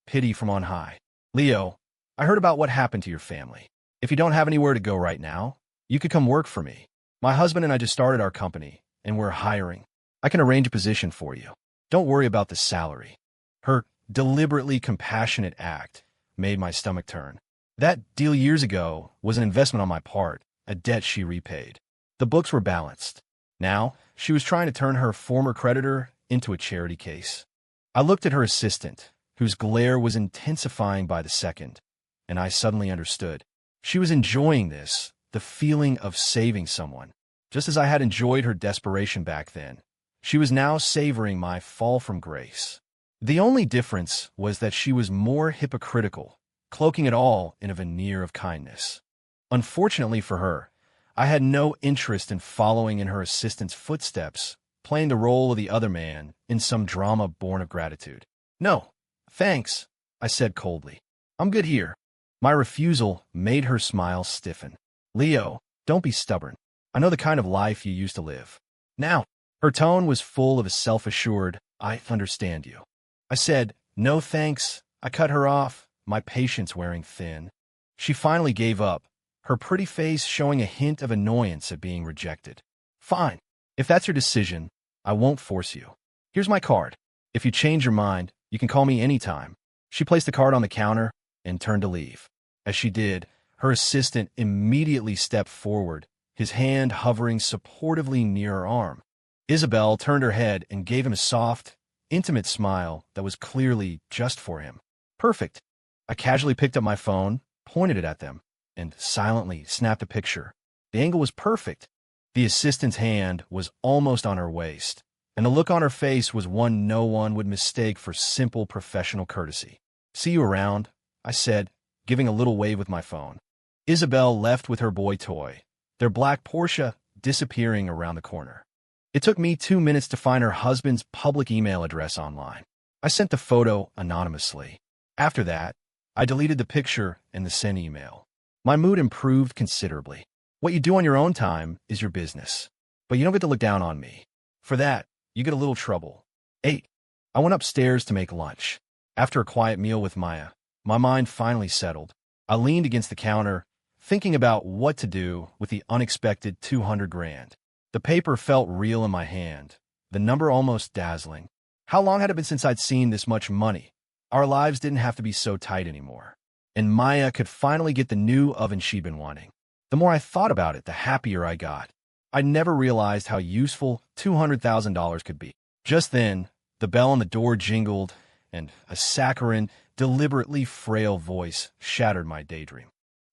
S1: Pity from on high. Leo, I heard about what happened to your family. If you don't have anywhere to go right now, you could come work for me. My husband and I just started our company, and we're hiring. I can arrange a position for you. Don't worry about the salary. Her deliberately compassionate act made my stomach turn. That deal years ago was an investment on my part, a debt she repaid. The books were balanced. Now, she was trying to turn her former creditor into a charity case. I looked at her assistant, whose glare was intensifying by the second, and I suddenly understood. She was enjoying this, the feeling of saving someone. Just as I had enjoyed her desperation back then, she was now savoring my fall from grace. The only difference was that she was more hypocritical, cloaking it all in a veneer of kindness. Unfortunately for her, I had no interest in following in her assistant's footsteps, playing the role of the other man in some drama born of gratitude. No, thanks, I said coldly. I'm good here. My refusal made her smile stiffen. Leo, don't be stubborn. I know the kind of life you used to live. Now, her tone was full of a self-assured, I understand you. I said, no thanks. I cut her off, my patience wearing thin. She finally gave up, her pretty face showing a hint of annoyance at being rejected. Fine. If that's your decision, I won't force you. Here's my card. If you change your mind, you can call me anytime. She placed the card on the counter and turned to leave. As she did, Her assistant immediately stepped forward, his hand hovering supportively near her arm. Isabel turned her head and gave him a soft, intimate smile that was clearly just for him. Perfect. I casually picked up my phone, pointed it at them, and silently snapped a picture. The angle was perfect. The assistant's hand was almost on her waist, and the look on her face was one no one would mistake for simple professional courtesy. "See you around," I said, giving a little wave with my phone. Isabel left with her boy toy, their black Porsche disappearing around the corner. It took me 2 minutes to find her husband's public email address online. I sent the photo anonymously. After that, I deleted the picture and the sent email. My mood improved considerably. What you do on your own time is your business, but you don't get to look down on me. For that, you get a little trouble. 8. I went upstairs to make lunch. After a quiet meal with Maya, my mind finally settled. I leaned against the counter, thinking about what to do with the unexpected 200 grand. The paper felt real in my hand, the number almost dazzling. How long had it been since I'd seen this much money? Our lives didn't have to be so tight anymore. And Maya could finally get the new oven she'd been wanting. The more I thought about it, the happier I got. I never realized how useful $200,000 could be. Just then, the bell on the door jingled, and a saccharine, deliberately frail voice shattered my daydream.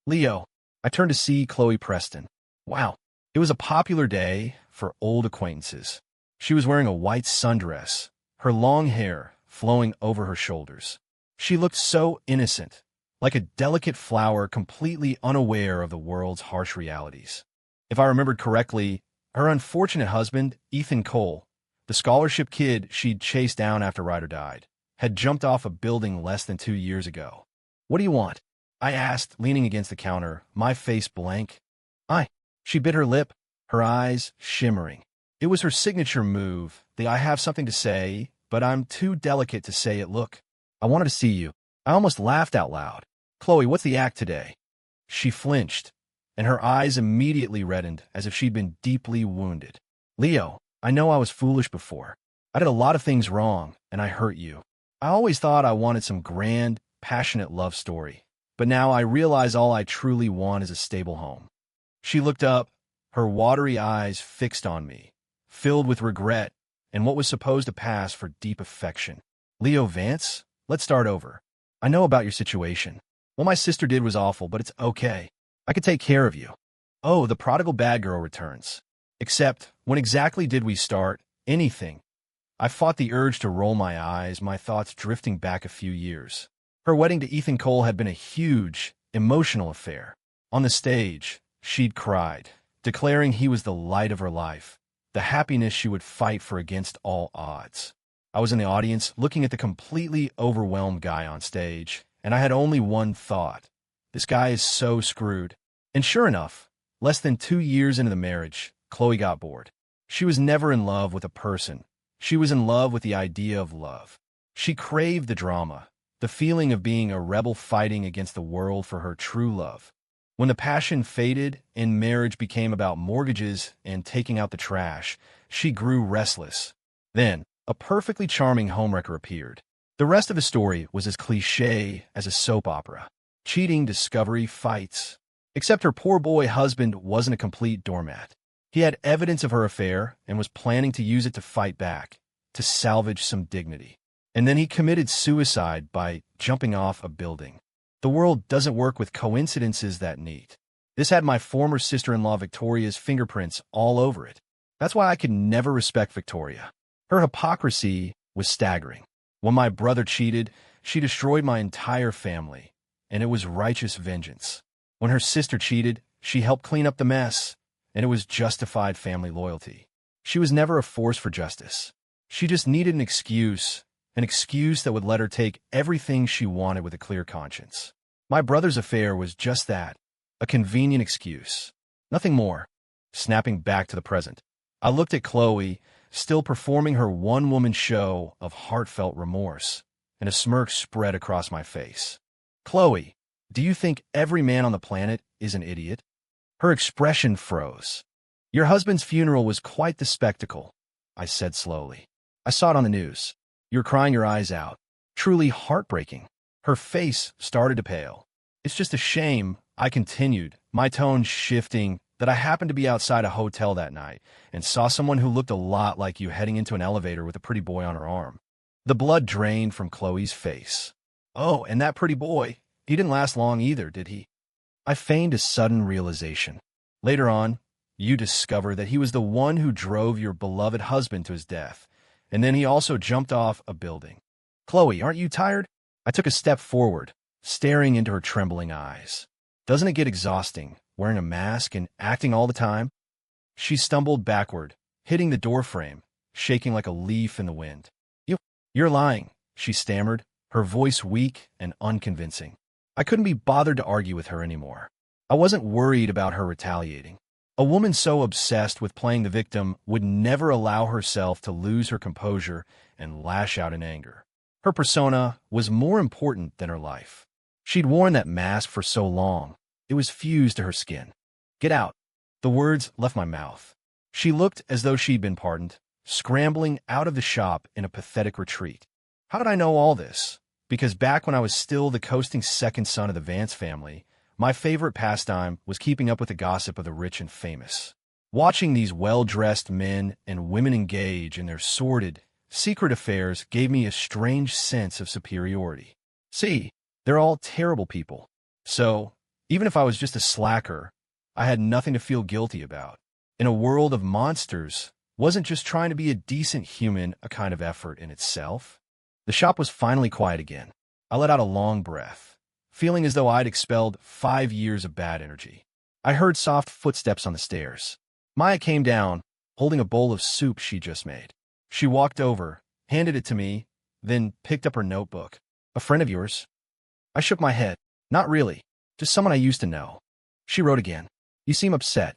S1: "Leo." I turned to see Chloe Preston. Wow, it was a popular day for old acquaintances. She was wearing a white sundress, her long hair flowing over her shoulders. She looked so innocent, like a delicate flower completely unaware of the world's harsh realities. If I remembered correctly, her unfortunate husband, Ethan Cole, the scholarship kid she'd chased down after Ryder died, had jumped off a building less than 2 years ago. "What do you want?" I asked, leaning against the counter, my face blank. She bit her lip, her eyes shimmering. It was her signature move, the "I have something to say, but I'm too delicate to say it" look. "I wanted to see you." I almost laughed out loud. "Chloe, what's the act today?" She flinched, and her eyes immediately reddened as if she'd been deeply wounded. "Leo, I know I was foolish before. I did a lot of things wrong, and I hurt you. I always thought I wanted some grand, passionate love story, but now I realize all I truly want is a stable home." She looked up, her watery eyes fixed on me, filled with regret and what was supposed to pass for deep affection. "Leo Vance, let's start over. I know about your situation. What my sister did was awful, but it's okay. I could take care of you." Oh, the prodigal bad girl returns. Except, when exactly did we start anything? I fought the urge to roll my eyes, my thoughts drifting back a few years. Her wedding to Ethan Cole had been a huge, emotional affair. On the stage, she'd cried, declaring he was the light of her life, the happiness she would fight for against all odds. I was in the audience, looking at the completely overwhelmed guy on stage, and I had only one thought. This guy is so screwed. And sure enough, less than 2 years into the marriage, Chloe got bored. She was never in love with a person. She was in love with the idea of love. She craved the drama, the feeling of being a rebel fighting against the world for her true love. When the passion faded and marriage became about mortgages and taking out the trash, she grew restless. Then, a perfectly charming homewrecker appeared. The rest of the story was as cliché as a soap opera. Cheating, discovery, fights. Except her poor boy husband wasn't a complete doormat. He had evidence of her affair and was planning to use it to fight back, to salvage some dignity. And then he committed suicide by jumping off a building. The world doesn't work with coincidences that neat. This had my former sister-in-law Victoria's fingerprints all over it. That's why I could never respect Victoria. Her hypocrisy was staggering. When my brother cheated, she destroyed my entire family, and it was righteous vengeance. When her sister cheated, she helped clean up the mess, and it was justified family loyalty. She was never a force for justice. She just needed an excuse that would let her take everything she wanted with a clear conscience. My brother's affair was just that, a convenient excuse. Nothing more. Snapping back to the present, I looked at Chloe, still performing her one-woman show of heartfelt remorse, and a smirk spread across my face. "Chloe, do you think every man on the planet is an idiot?" Her expression froze. "Your husband's funeral was quite the spectacle," I said slowly. "I saw it on the news. You were crying your eyes out. Truly heartbreaking." Her face started to pale. "It's just a shame I continued, my tone shifting, that I happened to be outside a hotel that night and saw someone who looked a lot like you heading into an elevator with a pretty boy on her arm. The blood drained from Chloe's face. Oh, and that pretty boy, he didn't last long either, did he? I feigned a sudden realization. Later on, you discover that he was the one who drove your beloved husband to his death, and then he also jumped off a building. Chloe, aren't you tired? I took a step forward, staring into her trembling eyes. Doesn't it get exhausting, wearing a mask and acting all the time? She stumbled backward, hitting the doorframe, shaking like a leaf in the wind. You're lying, she stammered, her voice weak and unconvincing. I couldn't be bothered to argue with her anymore. I wasn't worried about her retaliating. A woman so obsessed with playing the victim would never allow herself to lose her composure and lash out in anger. Her persona was more important than her life. She'd worn that mask for so long, it was fused to her skin. Get out. The words left my mouth. She looked as though she'd been pardoned, scrambling out of the shop in a pathetic retreat. How did I know all this? Because back when I was still the coasting second son of the Vance family, my favorite pastime was keeping up with the gossip of the rich and famous. Watching these well-dressed men and women engage in their sordid, secret affairs gave me a strange sense of superiority. See, they're all terrible people. So, even if I was just a slacker, I had nothing to feel guilty about. In a world of monsters, wasn't just trying to be a decent human a kind of effort in itself? The shop was finally quiet again. I let out a long breath, feeling as though I'd expelled 5 years of bad energy. I heard soft footsteps on the stairs. Maya came down, holding a bowl of soup she just made. She walked over, handed it to me, then picked up her notebook. A friend of yours? I shook my head. Not really. Just someone I used to know. She wrote again. You seem upset.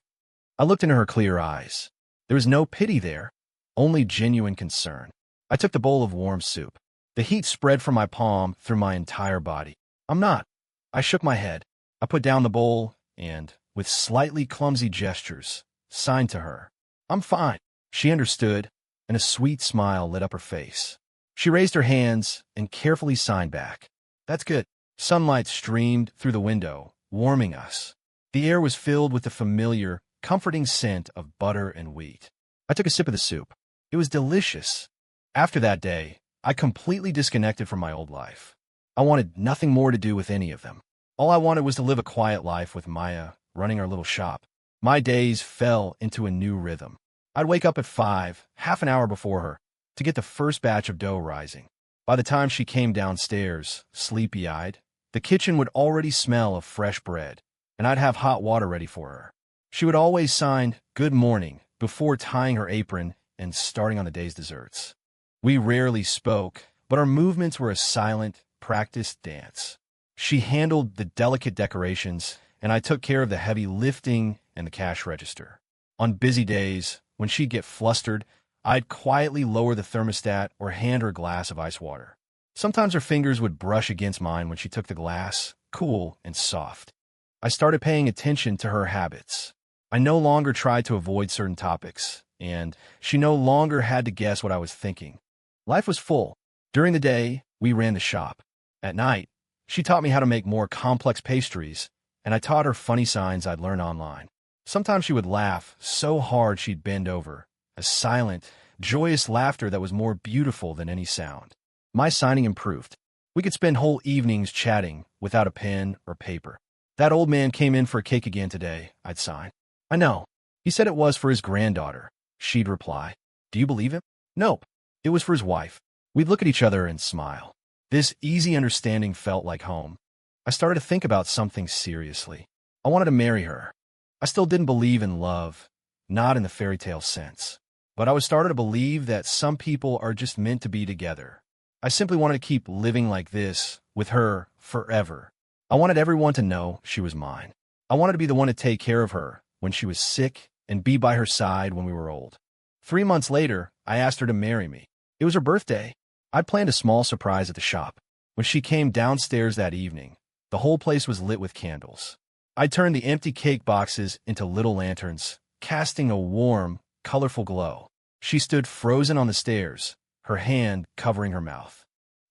S1: I looked into her clear eyes. There was no pity there, only genuine concern. I took the bowl of warm soup. The heat spread from my palm through my entire body. I'm not. I shook my head. I put down the bowl and, with slightly clumsy gestures, signed to her. I'm fine. She understood, and a sweet smile lit up her face. She raised her hands and carefully signed back. That's good. Sunlight streamed through the window, warming us. The air was filled with the familiar, comforting scent of butter and wheat. I took a sip of the soup. It was delicious. After that day, I completely disconnected from my old life. I wanted nothing more to do with any of them. All I wanted was to live a quiet life with Maya, running our little shop. My days fell into a new rhythm. I'd wake up at 5, half an hour before her, to get the first batch of dough rising. By the time she came downstairs, sleepy-eyed, the kitchen would already smell of fresh bread, and I'd have hot water ready for her. She would always sign, "Good morning," before tying her apron and starting on the day's desserts. We rarely spoke, but our movements were a silent, practiced dance. She handled the delicate decorations, and I took care of the heavy lifting and the cash register. On busy days, when she'd get flustered, I'd quietly lower the thermostat or hand her a glass of ice water. Sometimes her fingers would brush against mine when she took the glass, cool and soft. I started paying attention to her habits. I no longer tried to avoid certain topics, and she no longer had to guess what I was thinking. Life was full. During the day, we ran the shop. At night, she taught me how to make more complex pastries, and I taught her funny signs I'd learned online. Sometimes she would laugh so hard she'd bend over, a silent, joyous laughter that was more beautiful than any sound. My signing improved. We could spend whole evenings chatting without a pen or paper. That old man came in for a cake again today, I'd sign. I know. He said it was for his granddaughter, she'd reply. Do you believe him? Nope. It was for his wife. We'd look at each other and smile. This easy understanding felt like home. I started to think about something seriously. I wanted to marry her. I still didn't believe in love, not in the fairy tale sense. But I was starting to believe that some people are just meant to be together. I simply wanted to keep living like this, with her, forever. I wanted everyone to know she was mine. I wanted to be the one to take care of her when she was sick and be by her side when we were old. 3 months later, I asked her to marry me. It was her birthday. I'd planned a small surprise at the shop. When she came downstairs that evening, the whole place was lit with candles. I turned the empty cake boxes into little lanterns, casting a warm, colorful glow. She stood frozen on the stairs, her hand covering her mouth.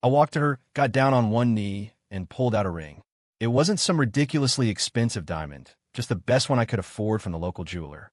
S1: I walked to her, got down on one knee, and pulled out a ring. It wasn't some ridiculously expensive diamond, just the best one I could afford from the local jeweler.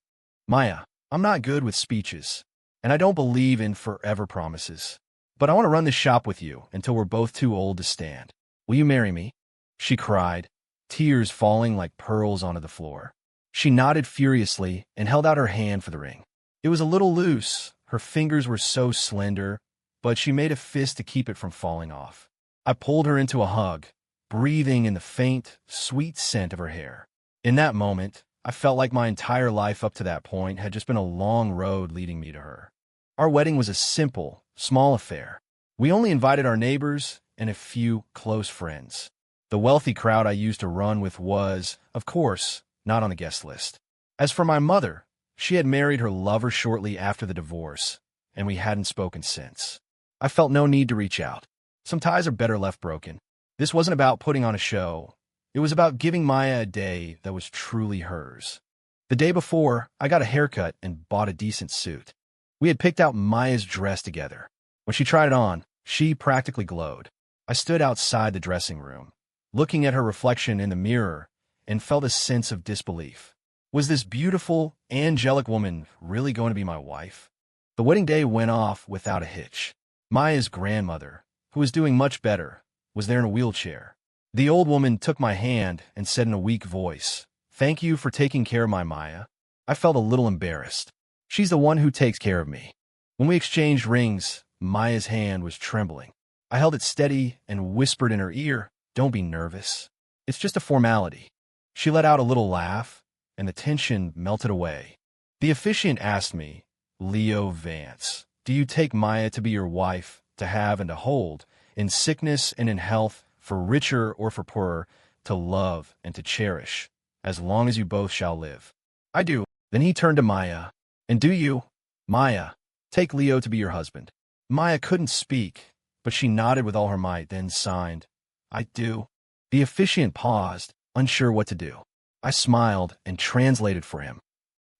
S1: Maya, I'm not good with speeches, and I don't believe in forever promises. But I want to run this shop with you until we're both too old to stand. Will you marry me? She cried, tears falling like pearls onto the floor. She nodded furiously and held out her hand for the ring. It was a little loose, her fingers were so slender, but she made a fist to keep it from falling off. I pulled her into a hug, breathing in the faint, sweet scent of her hair. In that moment, I felt like my entire life up to that point had just been a long road leading me to her. Our wedding was a simple, small affair. We only invited our neighbors and a few close friends. The wealthy crowd I used to run with was, of course, not on the guest list. As for my mother, she had married her lover shortly after the divorce, and we hadn't spoken since. I felt no need to reach out. Some ties are better left broken. This wasn't about putting on a show. It was about giving Maya a day that was truly hers. The day before, I got a haircut and bought a decent suit. We had picked out Maya's dress together. When she tried it on, she practically glowed. I stood outside the dressing room, looking at her reflection in the mirror, and felt a sense of disbelief. Was this beautiful, angelic woman really going to be my wife? The wedding day went off without a hitch. Maya's grandmother, who was doing much better, was there in a wheelchair. The old woman took my hand and said in a weak voice, "Thank you for taking care of my Maya." I felt a little embarrassed. She's the one who takes care of me. When we exchanged rings, Maya's hand was trembling. I held it steady and whispered in her ear, "Don't be nervous. It's just a formality." She let out a little laugh, and the tension melted away. The officiant asked me, "Leo Vance, do you take Maya to be your wife, to have and to hold, in sickness and in health, for richer or for poorer, to love and to cherish, as long as you both shall live?" "I do." Then he turned to Maya. "And do you, Maya, take Leo to be your husband?" Maya couldn't speak, but she nodded with all her might, then signed, "I do." The officiant paused, unsure what to do. I smiled and translated for him.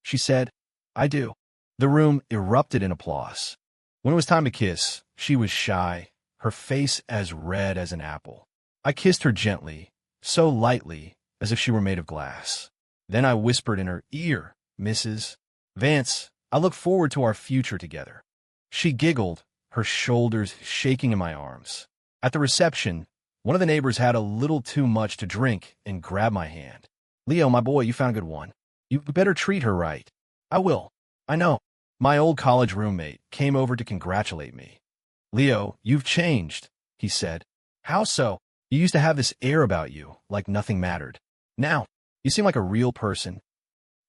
S1: She said, "I do." The room erupted in applause. When it was time to kiss, she was shy, her face as red as an apple. I kissed her gently, so lightly, as if she were made of glass. Then I whispered in her ear, "Mrs. Vance, I look forward to our future together." She giggled, her shoulders shaking in my arms. At the reception, one of the neighbors had a little too much to drink and grabbed my hand. "Leo, my boy, you found a good one. You better treat her right." "I will. I know." My old college roommate came over to congratulate me. "Leo, you've changed," he said. "How so?" "You used to have this air about you, like nothing mattered. Now, you seem like a real person."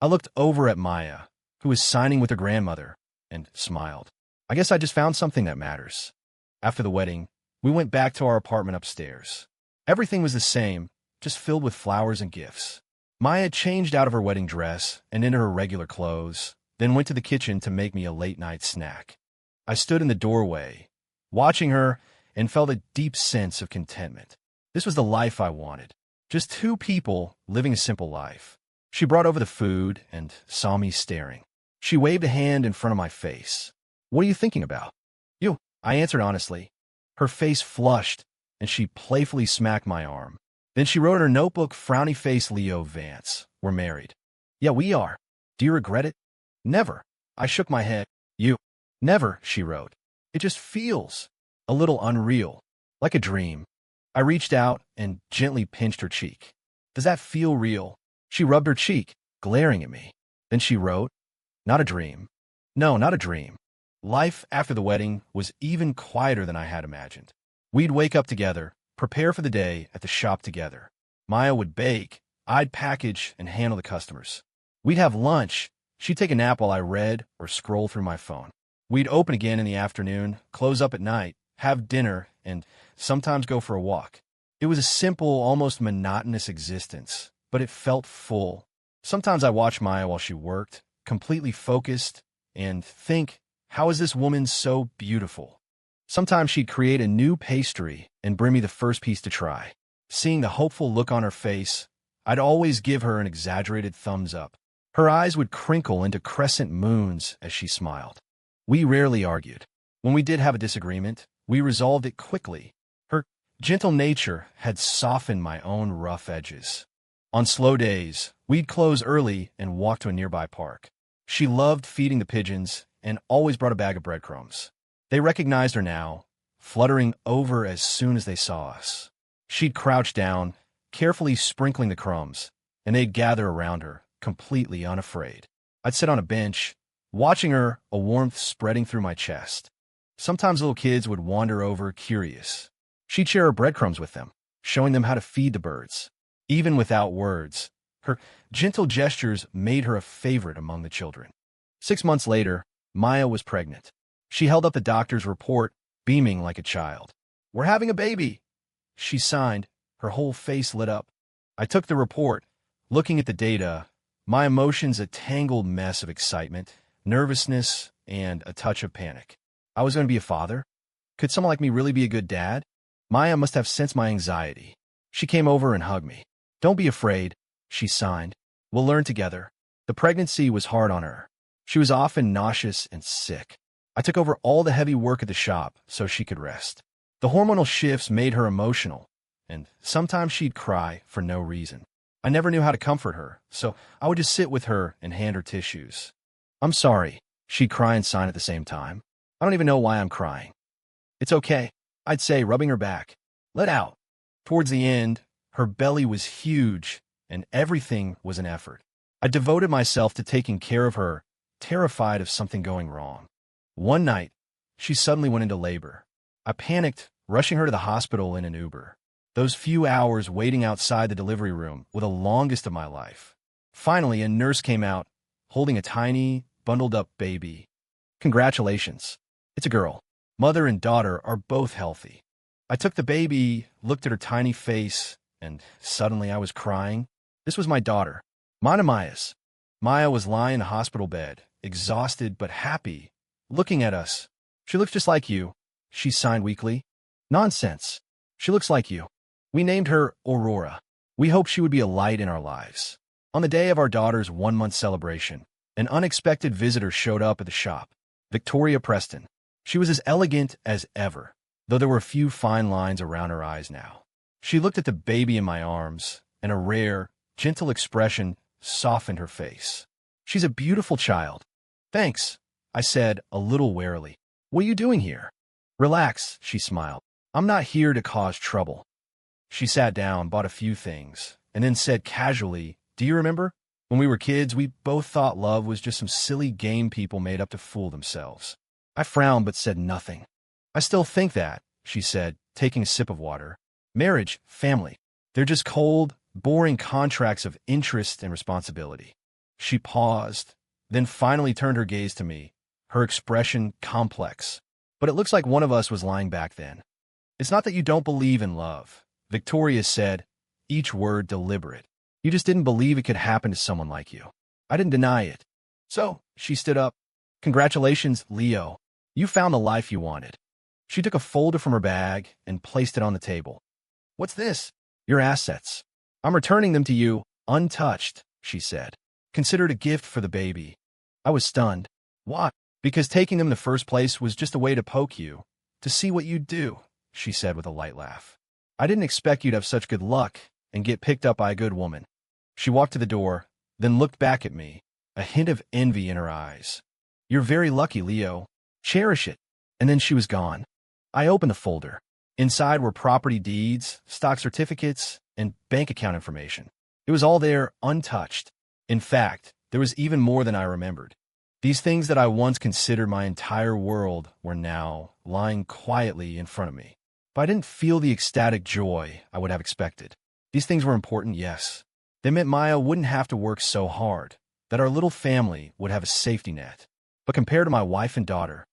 S1: I looked over at Maya, who was signing with her grandmother, and smiled. I guess I just found something that matters. After the wedding, we went back to our apartment upstairs. Everything was the same, just filled with flowers and gifts. Maya changed out of her wedding dress and into her regular clothes, then went to the kitchen to make me a late-night snack. I stood in the doorway, watching her, and felt a deep sense of contentment. This was the life I wanted. Just two people living a simple life. She brought over the food and saw me staring. She waved a hand in front of my face. "What are you thinking about?" "You," I answered honestly. Her face flushed, and she playfully smacked my arm. Then she wrote in her notebook, "Frowny face Leo Vance. We're married." "Yeah, we are. Do you regret it?" "Never." I shook my head. "You." "Never," she wrote. "It just feels a little unreal, like a dream." I reached out and gently pinched her cheek. "Does that feel real?" She rubbed her cheek, glaring at me. Then she wrote, "Not a dream. No, not a dream." Life after the wedding was even quieter than I had imagined. We'd wake up together, prepare for the day at the shop together. Maya would bake, I'd package and handle the customers. We'd have lunch. She'd take a nap while I read or scroll through my phone. We'd open again in the afternoon, close up at night, have dinner, and sometimes go for a walk. It was a simple, almost monotonous existence, but it felt full. Sometimes I watched Maya while she worked, completely focused, and think, how is this woman so beautiful? Sometimes she'd create a new pastry and bring me the first piece to try. Seeing the hopeful look on her face, I'd always give her an exaggerated thumbs up. Her eyes would crinkle into crescent moons as she smiled. We rarely argued. When we did have a disagreement, we resolved it quickly. Her gentle nature had softened my own rough edges. On slow days, we'd close early and walk to a nearby park. She loved feeding the pigeons and always brought a bag of breadcrumbs. They recognized her now, fluttering over as soon as they saw us. She'd crouch down, carefully sprinkling the crumbs, and they'd gather around her, completely unafraid. I'd sit on a bench, watching her, a warmth spreading through my chest. Sometimes little kids would wander over, curious. She'd share her breadcrumbs with them, showing them how to feed the birds. Even without words, her gentle gestures made her a favorite among the children. 6 months later, Maya was pregnant. She held up the doctor's report, beaming like a child. "We're having a baby," she signed, her whole face lit up. I took the report, looking at the data, my emotions a tangled mess of excitement, nervousness, and a touch of panic. I was going to be a father? Could someone like me really be a good dad? Maya must have sensed my anxiety. She came over and hugged me. "Don't be afraid," she signed. "We'll learn together." The pregnancy was hard on her. She was often nauseous and sick. I took over all the heavy work at the shop so she could rest. The hormonal shifts made her emotional, and sometimes she'd cry for no reason. I never knew how to comfort her, so I would just sit with her and hand her tissues. "I'm sorry," she'd cry and sign at the same time. "I don't even know why I'm crying." "It's okay," I'd say, rubbing her back. "Let out." Towards the end, her belly was huge, and everything was an effort. I devoted myself to taking care of her, terrified of something going wrong. One night, she suddenly went into labor. I panicked, rushing her to the hospital in an Uber. Those few hours waiting outside the delivery room were the longest of my life. Finally, a nurse came out, holding a tiny, bundled-up baby. "Congratulations. It's a girl. Mother and daughter are both healthy." I took the baby, looked at her tiny face, and suddenly I was crying. This was my daughter, mine and Maya's. Maya was lying in a hospital bed, exhausted but happy, looking at us. "She looks just like you," she signed weakly. "Nonsense. She looks like you." We named her Aurora. We hoped she would be a light in our lives. On the day of our daughter's 1-month celebration, an unexpected visitor showed up at the shop. Victoria Preston. She was as elegant as ever, though there were a few fine lines around her eyes now. She looked at the baby in my arms, and a rare, gentle expression softened her face. "She's a beautiful child." "Thanks," I said, a little warily. "What are you doing here?" "Relax," she smiled. "I'm not here to cause trouble." She sat down, bought a few things, and then said casually, "Do you remember? When we were kids, we both thought love was just some silly game people made up to fool themselves." I frowned but said nothing. "I still think that," she said, taking a sip of water. "Marriage, family, they're just cold, boring contracts of interest and responsibility." She paused, then finally turned her gaze to me, her expression complex. "But it looks like one of us was lying back then." "It's not that you don't believe in love," Victoria said, each word deliberate. "You just didn't believe it could happen to someone like you." I didn't deny it. "So," she stood up, "congratulations, Leo. You found the life you wanted." She took a folder from her bag and placed it on the table. "What's this?" "Your assets. I'm returning them to you, untouched," she said. "Consider it a gift for the baby." I was stunned. "Why?" "Because taking them in the first place was just a way to poke you, to see what you'd do," she said with a light laugh. "I didn't expect you'd have such good luck and get picked up by a good woman." She walked to the door, then looked back at me, a hint of envy in her eyes. "You're very lucky, Leo. Cherish it." And then she was gone. I opened the folder. Inside were property deeds, stock certificates, and bank account information. It was all there, untouched. In fact, there was even more than I remembered. These things that I once considered my entire world were now lying quietly in front of me. But I didn't feel the ecstatic joy I would have expected. These things were important, yes. They meant Maya wouldn't have to work so hard, that our little family would have a safety net. But compared to my wife and daughter,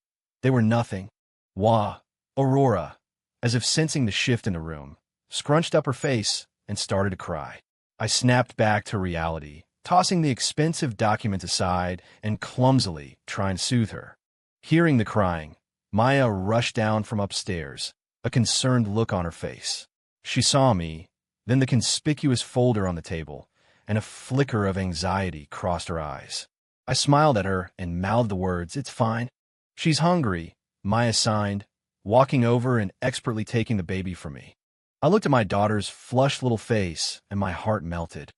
S1: they were nothing. Wah, Aurora, as if sensing the shift in the room, scrunched up her face and started to cry. I snapped back to reality, tossing the expensive documents aside and clumsily trying to soothe her. Hearing the crying, Maya rushed down from upstairs, a concerned look on her face. She saw me, then the conspicuous folder on the table, and a flicker of anxiety crossed her eyes. I smiled at her and mouthed the words, "It's fine." "She's hungry," Maya signed, walking over and expertly taking the baby from me. I looked at my daughter's flushed little face, and my heart melted.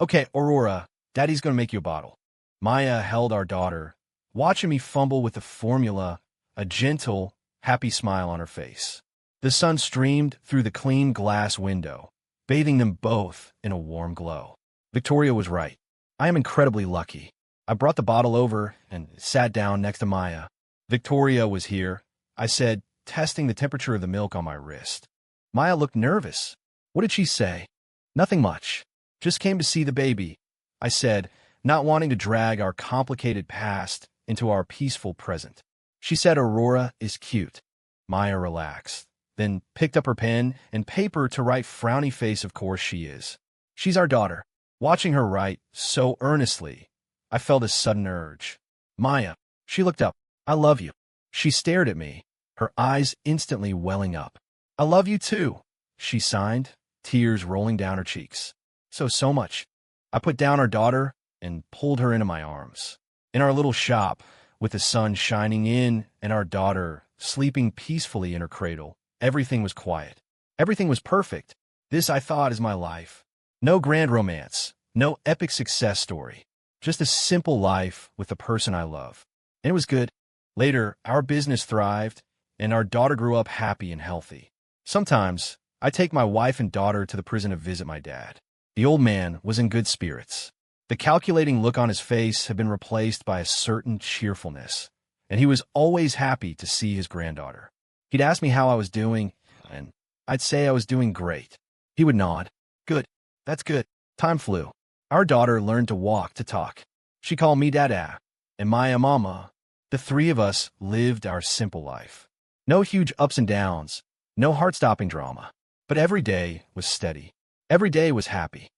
S1: Okay, Aurora, Daddy's gonna make you a bottle. Maya held our daughter, watching me fumble with the formula, a gentle, happy smile on her face. The sun streamed through the clean glass window, bathing them both in a warm glow. Victoria was right. I am incredibly lucky. I brought the bottle over and sat down next to Maya. Victoria was here, I said, testing the temperature of the milk on my wrist. Maya looked nervous. What did she say? Nothing much. Just came to see the baby, I said, not wanting to drag our complicated past into our peaceful present. She said Aurora is cute. Maya relaxed, then picked up her pen and paper to write frowny face. Of course she is. She's our daughter. Watching her write so earnestly, I felt a sudden urge. Maya, she looked up. I love you. She stared at me, her eyes instantly welling up. I love you too, she signed, tears rolling down her cheeks. So much. I put down our daughter and pulled her into my arms. In our little shop, with the sun shining in and our daughter sleeping peacefully in her cradle, everything was quiet. Everything was perfect. This, I thought, is my life. No grand romance, no epic success story. Just a simple life with the person I love. And it was good. Later, our business thrived, and our daughter grew up happy and healthy. Sometimes, I take my wife and daughter to the prison to visit my dad. The old man was in good spirits. The calculating look on his face had been replaced by a certain cheerfulness, and he was always happy to see his granddaughter. He'd ask me how I was doing, and I'd say I was doing great. He would nod. Good. That's good. Time flew. Our daughter learned to walk, to talk. She called me Dada, and Maya Mama. The three of us lived our simple life. No huge ups and downs, no heart-stopping drama. But every day was steady. Every day was happy.